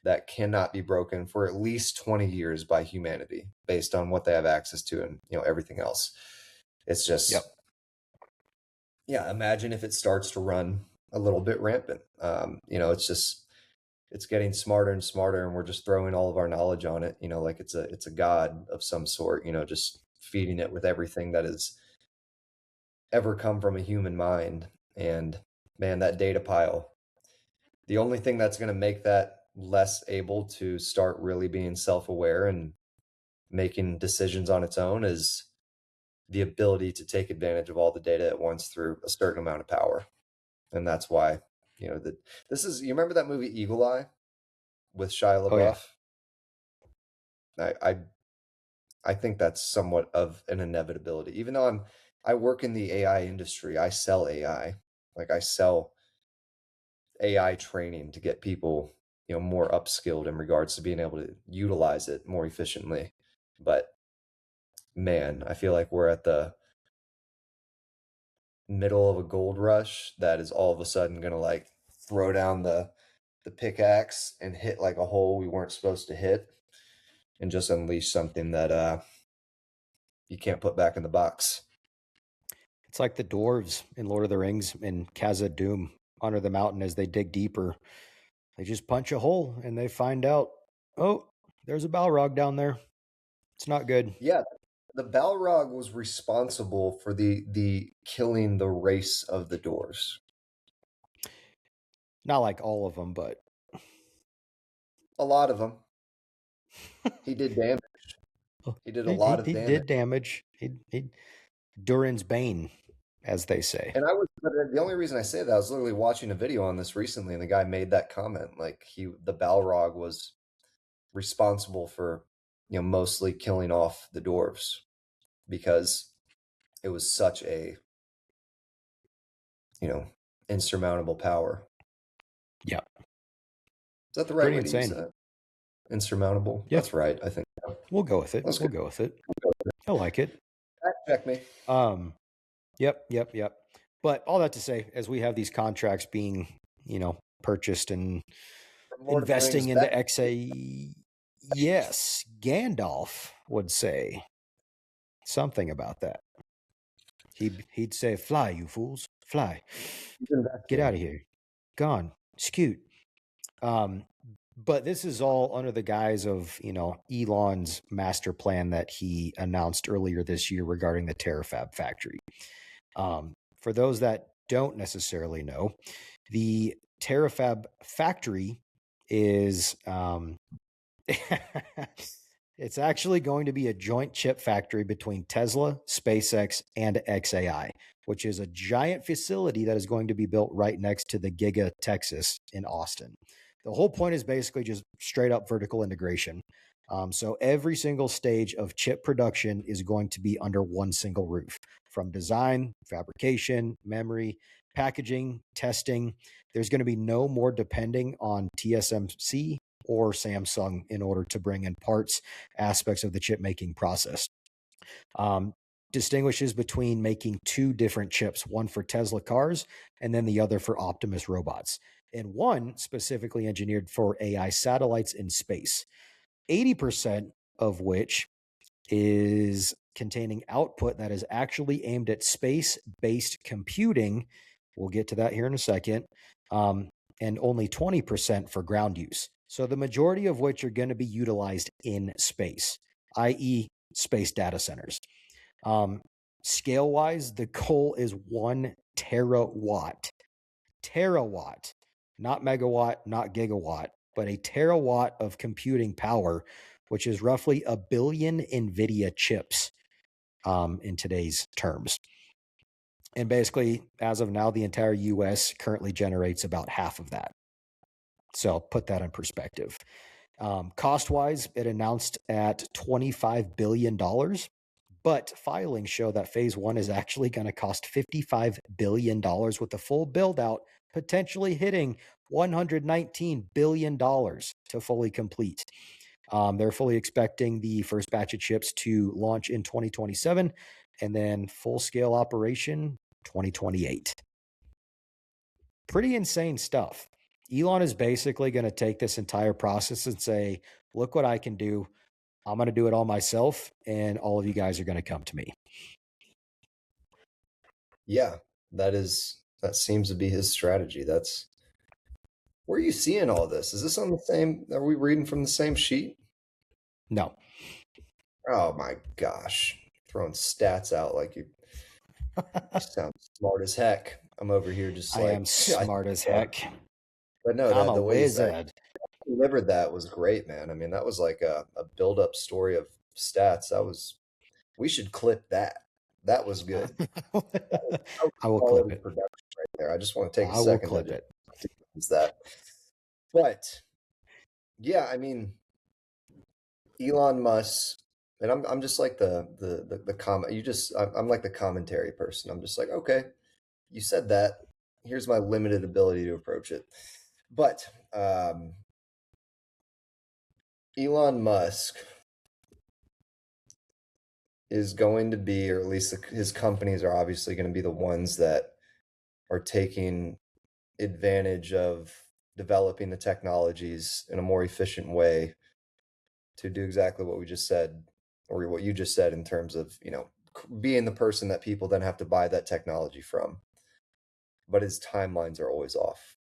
that cannot be broken for at least 20 years by humanity based on what they have access to and everything else. It's Yep. just, yeah, imagine if it starts to run a little bit rampant. It's getting smarter and smarter, and we're just throwing all of our knowledge on it, like it's a god of some sort, just feeding it with everything that has ever come from a human mind. And man, that data pile, the only thing that's going to make that less able to start really being self-aware and making decisions on its own is the ability to take advantage of all the data at once through a certain amount of power. And that's why, you remember that movie Eagle Eye with Shia Oh yeah. LaBeouf? I I think that's somewhat of an inevitability. Even though I work in the AI industry, I sell AI. Like I sell AI training to get people, more upskilled in regards to being able to utilize it more efficiently. But man, I feel like we're at the middle of a gold rush that is all of a sudden going to like throw down the pickaxe and hit like a hole we weren't supposed to hit and just unleash something that you can't put back in the box. It's like the dwarves in Lord of the Rings in Khazad Dûm under the mountain as they dig deeper. They just punch a hole and they find out, oh, there's a Balrog down there. It's not good. Yeah, the Balrog was responsible for the killing the race of the dwarves. Not like all of them, but A lot of them. He did damage. He did a lot of he damage. did damage. He Durin's Bane, as they say. And the only reason I say that, I was literally watching a video on this recently, and the guy made that comment. Like the Balrog was responsible for, mostly killing off the dwarves because it was such a, insurmountable power. Yeah. Is that the right Pretty way to use insane. that? Insurmountable. Yeah. That's right, I think. We'll go with it. That's We'll good. go with it. I like it. Fact check me. Yep. But all that to say, as we have these contracts being, purchased and From Lord of the investing Rings into back. XA, yes, Gandalf would say something about that. He'd say, "Fly, you fools, fly, get out of here, gone, scoot." But this is all under the guise of, Elon's master plan that he announced earlier this year regarding the Terafab factory. For those that don't necessarily know, the Terafab factory is it's actually going to be a joint chip factory between Tesla, SpaceX, and XAI, which is a giant facility that is going to be built right next to the Giga Texas in Austin. The whole point is basically just straight up vertical integration. So every single stage of chip production is going to be under one single roof, from design, fabrication, memory, packaging, testing. There's going to be no more depending on TSMC or Samsung in order to bring in parts, aspects of the chip making process. Distinguishes between making two different chips, one for Tesla cars and then the other for Optimus robots, and one specifically engineered for AI satellites in space, 80% of which is containing output that is actually aimed at space-based computing. We'll get to that here in a second. And only 20% for ground use. So the majority of which are going to be utilized in space, i.e. space data centers. Scale-wise, the goal is 1 terawatt. Terawatt, not megawatt, not gigawatt, but a terawatt of computing power, which is roughly 1 billion NVIDIA chips in today's terms. And basically, as of now, the entire US currently generates about half of that. So put that in perspective. Cost-wise, it announced at $25 billion, but filings show that phase one is actually going to cost $55 billion with the full build-out potentially hitting $119 billion to fully complete. They're fully expecting the first batch of chips to launch in 2027 and then full-scale operation 2028. Pretty insane stuff. Elon is basically going to take this entire process and say, look what I can do. I'm going to do it all myself, and all of you guys are going to come to me. Yeah, that seems to be his strategy. Where are you seeing all this? Is this on the same, are we reading from the same sheet? No. Oh my gosh. Throwing stats out like you sound smart as heck. I'm over here just I like am smart as heck. But no, I'm a the way you wizard. delivered that was great, man. I mean, that was like a build-up story of stats. We should clip that. That was good. I will clip it. Production right there. I just want to take a I will second clip to it. just that. But yeah, I mean, Elon Musk, and I'm just like the comment. I'm like the commentary person. I'm just like, okay, you said that. Here's my limited ability to approach it. But Elon Musk is going to be, or at least his companies are obviously going to be the ones that are taking advantage of developing the technologies in a more efficient way to do exactly what we just said, or what you just said in terms of, being the person that people then have to buy that technology from. But his timelines are always off.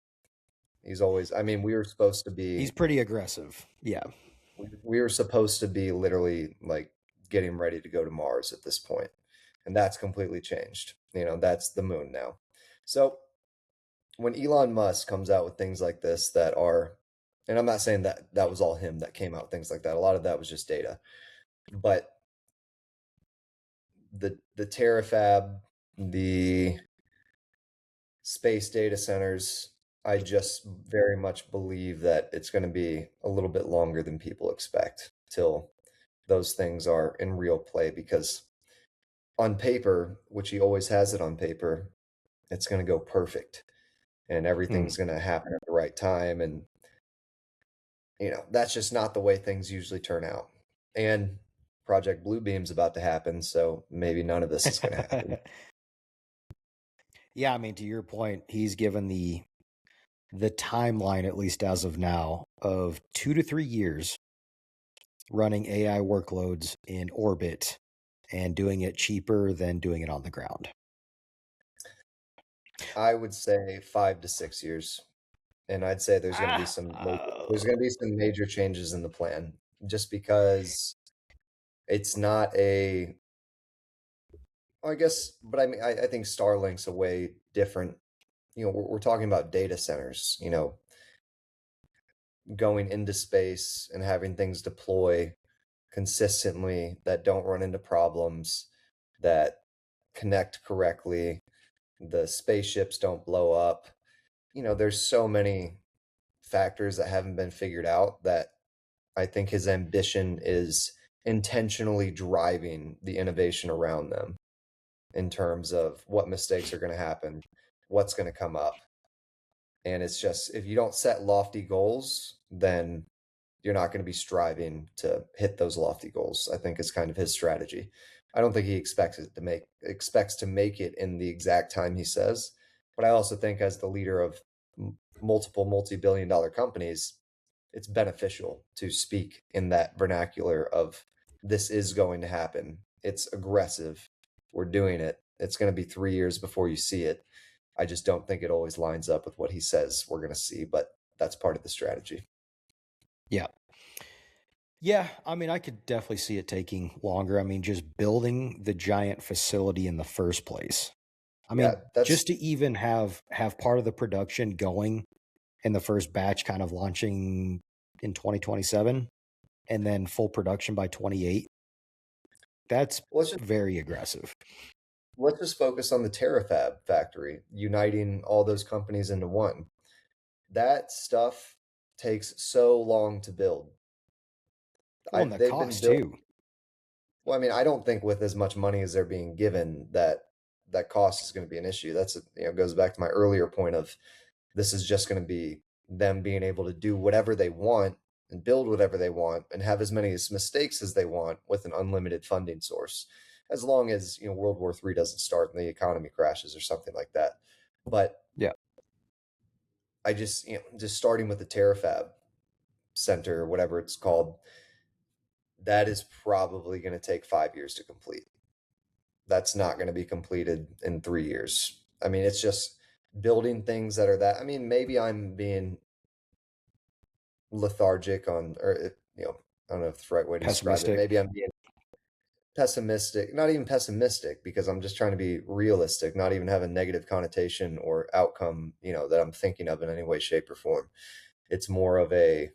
He's always, I mean, we were supposed to be. He's pretty aggressive. Yeah. We were supposed to be literally like getting ready to go to Mars at this point, and that's completely changed. That's the moon now. So when Elon Musk comes out with things like this that are, and I'm not saying that was all him that came out with things like that. A lot of that was just data, but the Terafab, the space data centers, I just very much believe that it's going to be a little bit longer than people expect till those things are in real play, because on paper, which he always has it on paper, it's going to go perfect and everything's going to happen at the right time. And, that's just not the way things usually turn out. And Project Bluebeam's about to happen, so maybe none of this is going to happen. Yeah, I mean, to your point, he's given the timeline, at least as of now, of 2 to 3 years running AI workloads in orbit and doing it cheaper than doing it on the ground. I would say 5 to 6 years. And I'd say there's going to be some major changes in the plan, just because it's not I guess, but I mean, I think Starlink's a way different. We're talking about data centers, going into space and having things deploy consistently that don't run into problems, that connect correctly, the spaceships don't blow up. There's so many factors that haven't been figured out that I think his ambition is intentionally driving the innovation around them in terms of what mistakes are going to happen, what's going to come up. And it's just, if you don't set lofty goals, then you're not going to be striving to hit those lofty goals, I think is kind of his strategy. I don't think he expects to make it in the exact time he says, but I also think as the leader of multiple multi-billion-dollar companies, it's beneficial to speak in that vernacular of this is going to happen. It's aggressive. We're doing it. It's going to be 3 years before you see it. I just don't think it always lines up with what he says we're going to see, but that's part of the strategy. Yeah. Yeah, I mean, I could definitely see it taking longer. I mean, just building the giant facility in the first place. I Yeah, mean, that's just to even have part of the production going in the first batch kind of launching in 2027 and then full production by 28. That's let's just very aggressive. let's just focus on the Terafab factory, uniting all those companies into one. That stuff takes so long to build. Well, and the They've been cost built. too. Well, I mean, I don't think with as much money as they're being given that cost is going to be an issue. That's goes back to my earlier point of this is just going to be them being able to do whatever they want and build whatever they want and have as many mistakes as they want with an unlimited funding source, as long as World War III doesn't start and the economy crashes or something like that. But Yeah. I just starting with the Terafab Center or whatever it's called, that is probably going to take 5 years to complete. That's not going to be completed in 3 years. I mean, it's just building things that are that. I mean, maybe I'm being lethargic or I don't know if it's the right way to describe it. Pessimistic. Maybe I'm being pessimistic, not even pessimistic, because I'm just trying to be realistic, not even have a negative connotation or outcome, that I'm thinking of in any way, shape, or form. It's more of a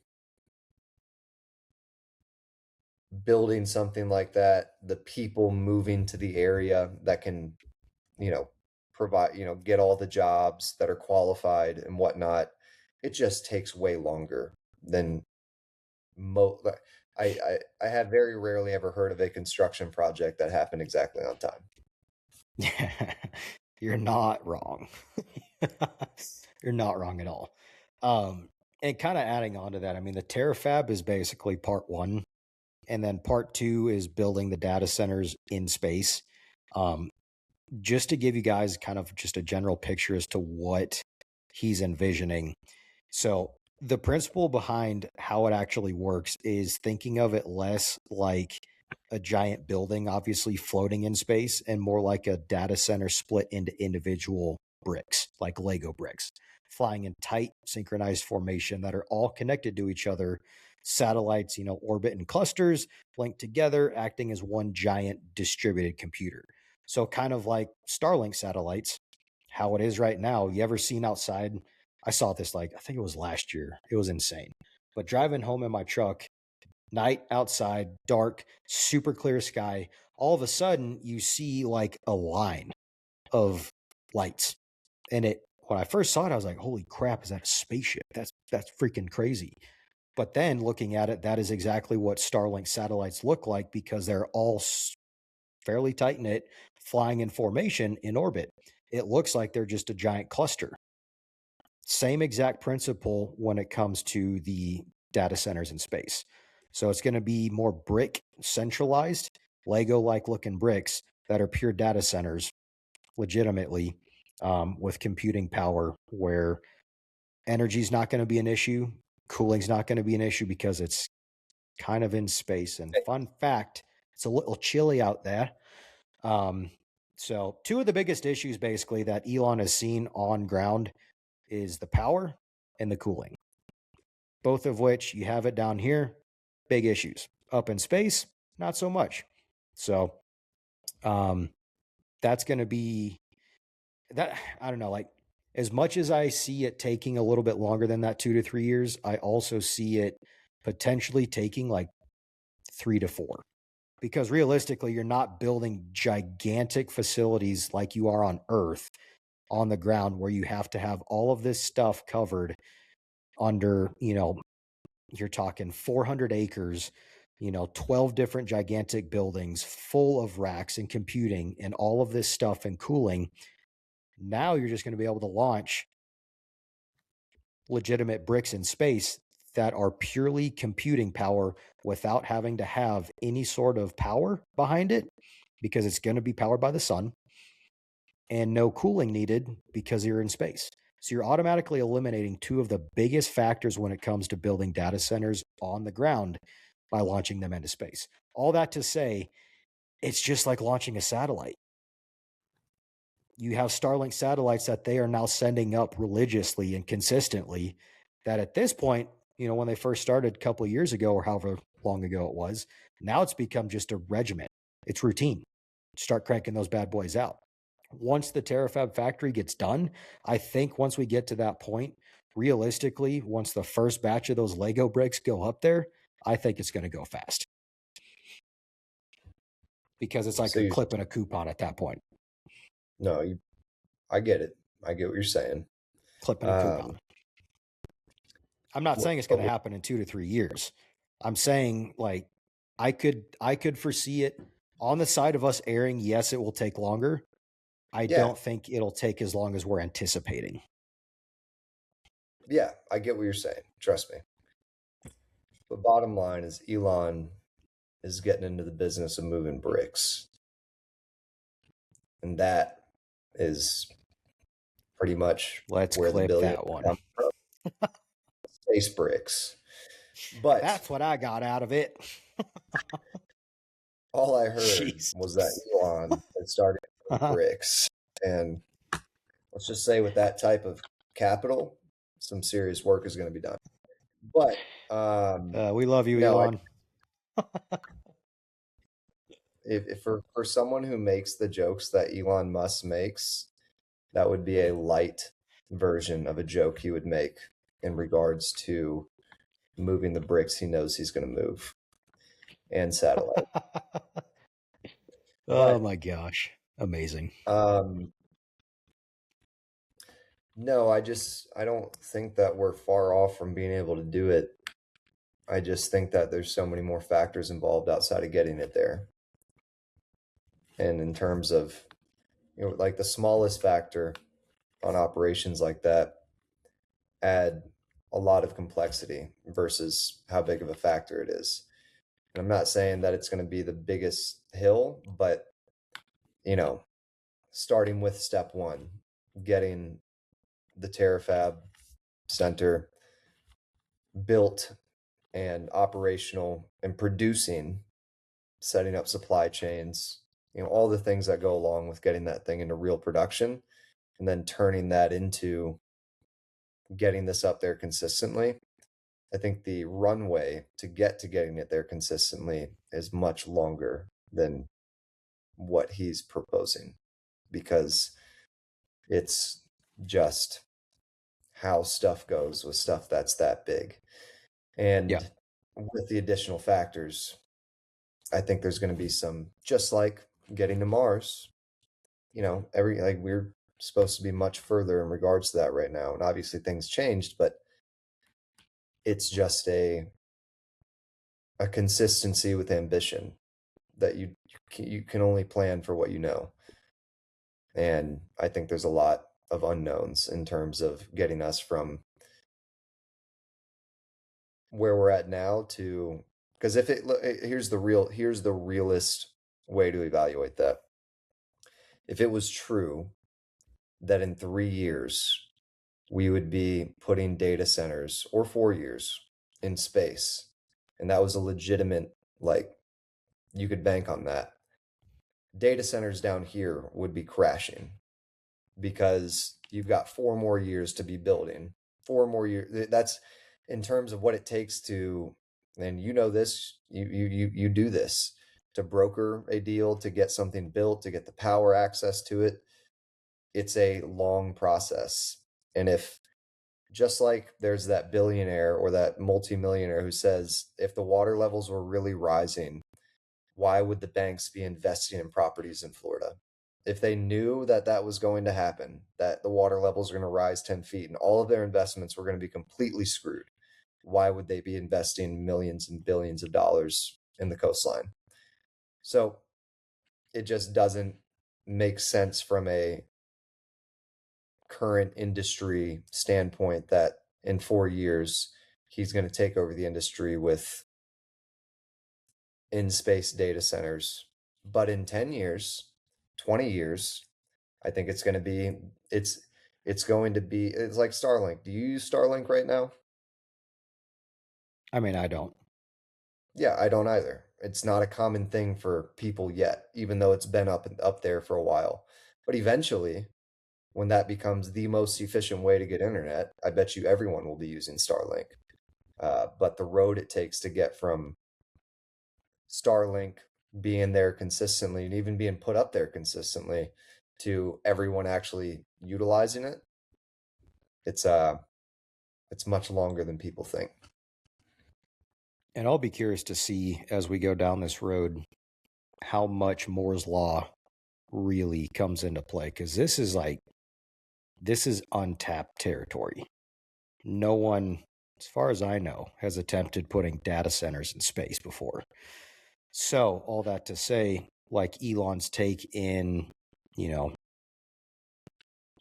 building something like that, the people moving to the area that can, provide, get all the jobs that are qualified and whatnot. It just takes way longer than like, I had very rarely ever heard of a construction project that happened exactly on time. Yeah. You're not wrong. You're not wrong at all. And kind of adding on to that, I mean, the Terafab is basically part one. And then part two is building the data centers in space. Um, just to give you guys kind of just a general picture as to what he's envisioning. So, the principle behind how it actually works is thinking of it less like a giant building, obviously floating in space, and more like a data center split into individual bricks, like Lego bricks, flying in tight, synchronized formation that are all connected to each other. Satellites, orbit in clusters, linked together, acting as one giant distributed computer. So, kind of like Starlink satellites, how it is right now. You ever seen outside? I saw this I think it was last year. It was insane. But driving home in my truck, night outside, dark, super clear sky, all of a sudden you see like a line of lights. And when I first saw it, I was like, holy crap, is that a spaceship? That's freaking crazy. But then looking at it, that is exactly what Starlink satellites look like because they're all fairly tight knit, flying in formation in orbit. It looks like they're just a giant cluster. Same exact principle when it comes to the data centers in space. So it's going to be more brick centralized, Lego like looking bricks that are pure data centers, legitimately, with computing power where energy is not going to be an issue. Cooling's not going to be an issue because it's kind of in space. And fun fact, it's a little chilly out there. So two of the biggest issues basically that Elon has seen on ground is the power and the cooling, both of which you have it down here. Big issues. Up in space, not so much. So that's going to be that. I don't know, like as much as I see it taking a little bit longer than that 2 to 3 years, I also see it potentially taking like 3 to 4 because realistically, you're not building gigantic facilities like you are on Earth on the ground where you have to have all of this stuff covered under, you're talking 400 acres, 12 different gigantic buildings full of racks and computing and all of this stuff and cooling. Now you're just going to be able to launch legitimate bricks in space that are purely computing power without having to have any sort of power behind it because it's going to be powered by the sun and no cooling needed because you're in space. So you're automatically eliminating two of the biggest factors when it comes to building data centers on the ground by launching them into space. All that to say, it's just like launching a satellite. You have Starlink satellites that they are now sending up religiously and consistently, that at this point, when they first started a couple of years ago or however long ago it was, now it's become just a regiment. It's routine. Start cranking those bad boys out. Once the Terafab factory gets done, I think once we get to that point, realistically, once the first batch of those Lego bricks go up there, I think it's going to go fast. Because it's like So a clip and a coupon at that point. No, I get it. I get what you're saying. Clip and a coupon. I'm not saying it's going to happen in 2 to 3 years. I'm saying like I could foresee it on the side of us airing. Yes, it will take longer. I don't think it'll take as long as we're anticipating. Yeah, I get what you're saying. Trust me. But bottom line is Elon is getting into the business of moving bricks. And that is pretty much where the billion that one. Comes from. Space bricks. But that's what I got out of it. All I heard was that Elon had started bricks. And let's just say with that type of capital, some serious work is going to be done. But we love you, Elon. If for someone who makes the jokes that Elon Musk makes, that would be a light version of a joke he would make in regards to moving the bricks he knows he's going to move and satellite. Oh my gosh. Amazing. No, I don't think that we're far off from being able to do it. I just think that there's so many more factors involved outside of getting it there. And in terms of, like the smallest factor on operations like that add a lot of complexity versus how big of a factor it is. And I'm not saying that it's going to be the biggest hill, but starting with step one, getting the Terafab center built and operational and producing, setting up supply chains, all the things that go along with getting that thing into real production, and then turning that into getting this up there consistently. I think the runway to getting it there consistently is much longer than what he's proposing, because it's just how stuff goes with stuff that's that big. And with the additional factors, I think there's going to be some, just like getting to Mars, we're supposed to be much further in regards to that right now. And obviously things changed, but it's just a consistency with ambition that you can only plan for what you know. And I think there's a lot of unknowns in terms of getting us from where we're at now to, because here's the realist way to evaluate that. If it was true that in 3 years we would be putting data centers, or 4 years, in space, and that was a legitimate, you could bank on that, data centers down here would be crashing, because you've got 4 more years to be building. 4 more years. That's in terms of what it takes to, and this, you do this, to broker a deal, to get something built, to get the power access to it. It's a long process. And if, just like there's that billionaire or that multimillionaire who says, if the water levels were really rising, why would the banks be investing in properties in Florida? If they knew that that was going to happen, that the water levels are going to rise 10 feet and all of their investments were going to be completely screwed, why would they be investing millions and billions of dollars in the coastline? So it just doesn't make sense from a current industry standpoint that in 4 years he's going to take over the industry with in-space data centers. But in 10 years, 20 years, I think it's going to be, it's like Starlink. Do you use Starlink right now? I mean, I don't. Yeah, I don't either. It's not a common thing for people yet, even though it's been up there for a while. But eventually, when that becomes the most efficient way to get internet, I bet you everyone will be using Starlink. But the road it takes to get from Starlink being there consistently and even being put up there consistently to everyone actually utilizing it, it's it's much longer than people think. And I'll be curious to see as we go down this road how much Moore's law really comes into play, because this is untapped territory. No one, as far as I know, has attempted putting data centers in space before. So all that to say, like Elon's take in, you know,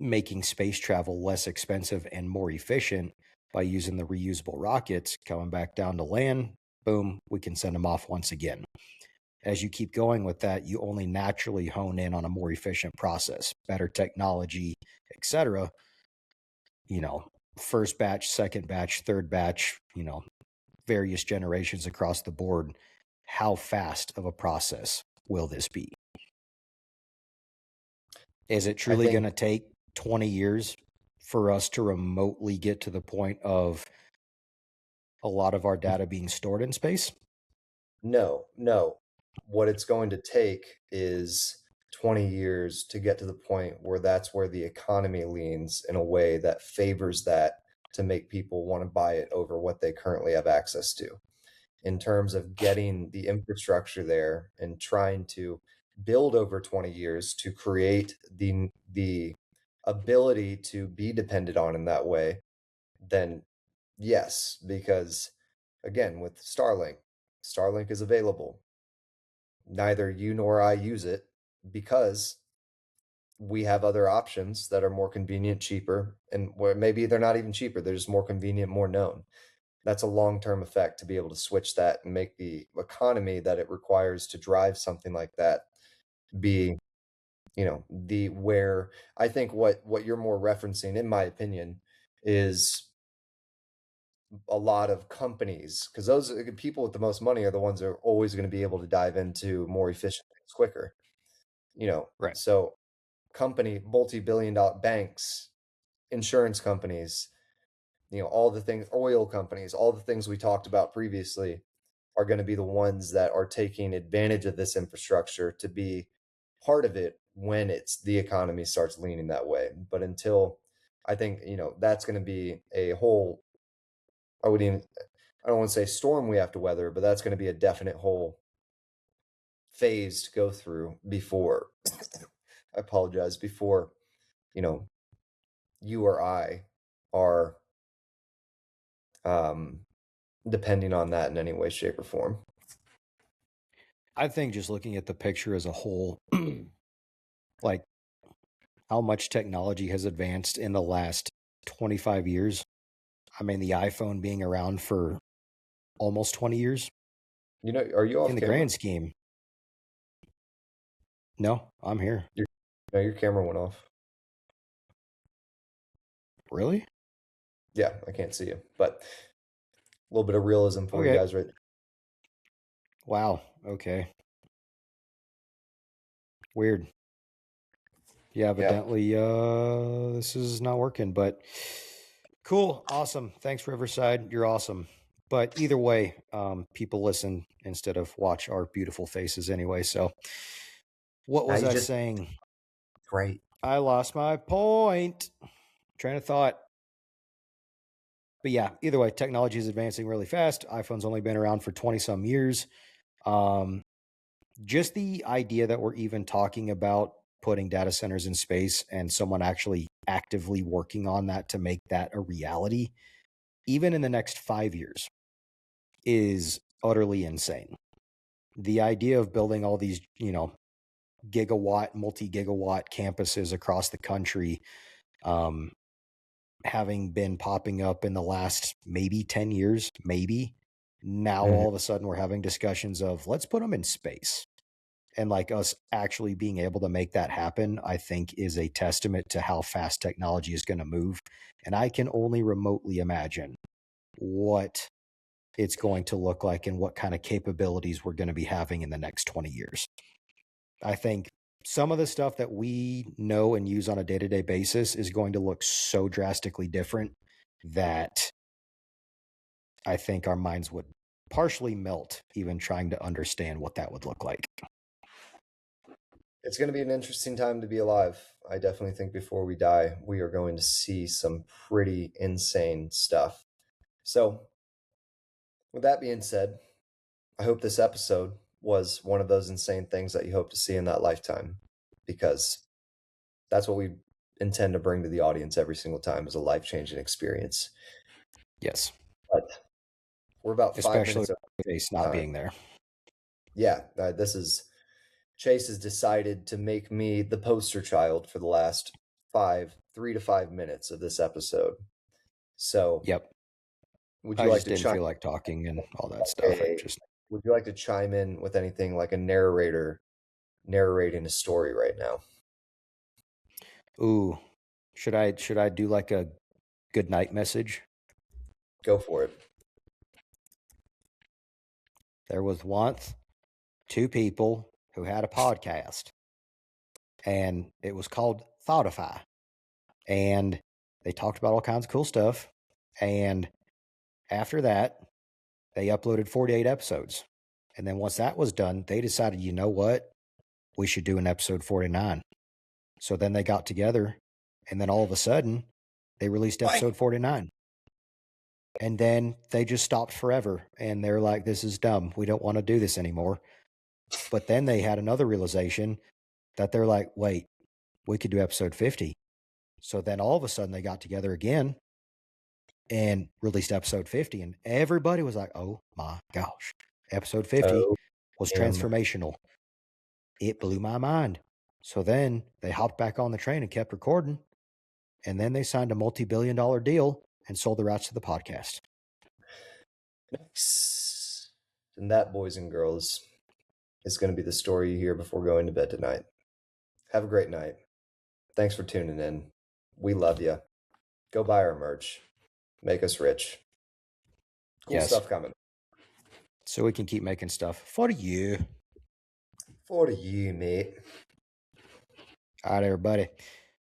making space travel less expensive and more efficient by using the reusable rockets coming back down to land, boom, we can send them off once again. As you keep going with that, you only naturally hone in on a more efficient process, better technology, etc. You know, first batch, second batch, third batch, various generations across the board. How fast of a process will this be? Is it I truly going think to take 20 years for us to remotely get to the point of a lot of our data being stored in space? no, no. What it's going to take is 20 years to get to the point where that's where the economy leans in a way that favors that to make people want to buy it over what they currently have access to. In terms of getting the infrastructure there and trying to build over 20 years to create the ability to be depended on in that way, then yes, because again, with Starlink is available. Neither you nor I use it because we have other options that are more convenient, cheaper, and where maybe they're not even cheaper, they're just more convenient, more known. That's a long-term effect to be able to switch that and make the economy that it requires to drive something like that be, the where I think what you're more referencing, in my opinion, is a lot of companies, because those people with the most money are the ones that are always going to be able to dive into more efficient things quicker. Right. So multi-billion dollar banks, insurance companies, all the things, oil companies, all the things we talked about previously are going to be the ones that are taking advantage of this infrastructure to be part of it when it's the economy starts leaning that way. But until I think, that's going to be a whole, I would even, I don't want to say storm we have to weather, but that's going to be a definite whole phase to go through before, I apologize, before, you know, you or I are um, depending on that in any way, shape, or form. I think just looking at the picture as a whole, like how much technology has advanced in the last 25 years. I mean, the iPhone being around for almost 20 years Are you in off the camera? grand scheme. No, I'm here. Your, no, your camera went off. Really? Yeah, I can't see you, but a little bit of realism for you Okay. guys, right? Wow. Okay. Weird. Yeah, Yeah. evidently this is not working, but cool. Awesome. Thanks, Riverside. You're awesome. But either way, people listen instead of watch our beautiful faces anyway. So what Now was you I just saying? great. I lost my point. Train of thought. But yeah, either way, technology is advancing really fast. iPhone's only been around for 20 some years. Um, just the idea that we're even talking about putting data centers in space and someone actually actively working on that to make that a reality, even in the next 5 years, is utterly insane. The idea of building all these, gigawatt, multi gigawatt campuses across the country, um, having been popping up in the last maybe 10 years, maybe. Now Mhm. all of a sudden we're having discussions of let's put them in space. And like us actually being able to make that happen, I think is a testament to how fast technology is going to move. And I can only remotely imagine what it's going to look like and what kind of capabilities we're going to be having in the next 20 years. I think some of the stuff that we know and use on a day-to-day basis is going to look so drastically different that I think our minds would partially melt even trying to understand what that would look like. It's going to be an interesting time to be alive. I definitely think before we die, we are going to see some pretty insane stuff. So, with that being said, I hope this episode was one of those insane things that you hope to see in that lifetime, because that's what we intend to bring to the audience every single time, is a life-changing experience. Yes. But we're about 5 minutes Especially Chase not being there. Yeah, Chase has decided to make me the poster child for the last 3 to 5 minutes of this episode. So, yep. Would you I like just to didn't chime feel like talking and all that stuff. Would you like to chime in with anything like a narrator narrating a story right now? Ooh, should I do like a good night message? Go for it. There was once two people who had a podcast, and it was called Thoughtify, and they talked about all kinds of cool stuff. And after that, they uploaded 48 episodes. And then once that was done, they decided, you know what? We should do an episode 49. So then they got together, and then all of a sudden, they released episode 49. And then they just stopped forever. And they're like, this is dumb. We don't want to do this anymore. But then they had another realization that they're like, wait, we could do episode 50. So then all of a sudden they got together again and released episode 50. And everybody was like, oh my gosh, episode 50 was transformational. It blew my mind. So then they hopped back on the train and kept recording. And then they signed a multi-billion-dollar deal and sold the rights to the podcast. Nice. And that, boys and girls, is going to be the story you hear before going to bed tonight. Have a great night. Thanks for tuning in. We love you. Go buy our merch. Make us rich. Cool stuff coming. So we can keep making stuff for you. For you, mate. All right, everybody.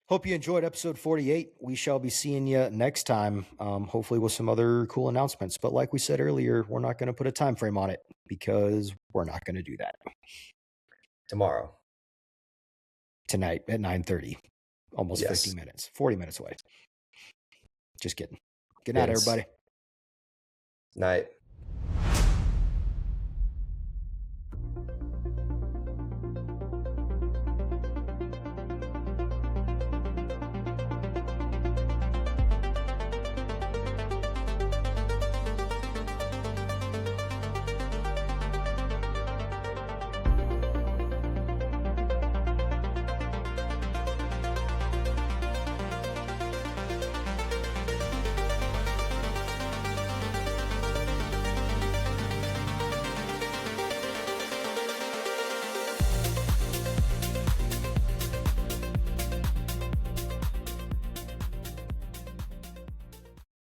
Hope you enjoyed episode 48. We shall be seeing you next time, hopefully with some other cool announcements. But like we said earlier, we're not going to put a time frame on it because we're not going to do that. Tomorrow. Tonight at 9:30. Almost 50 minutes. 40 minutes away. Just kidding. Good night, everybody. Night.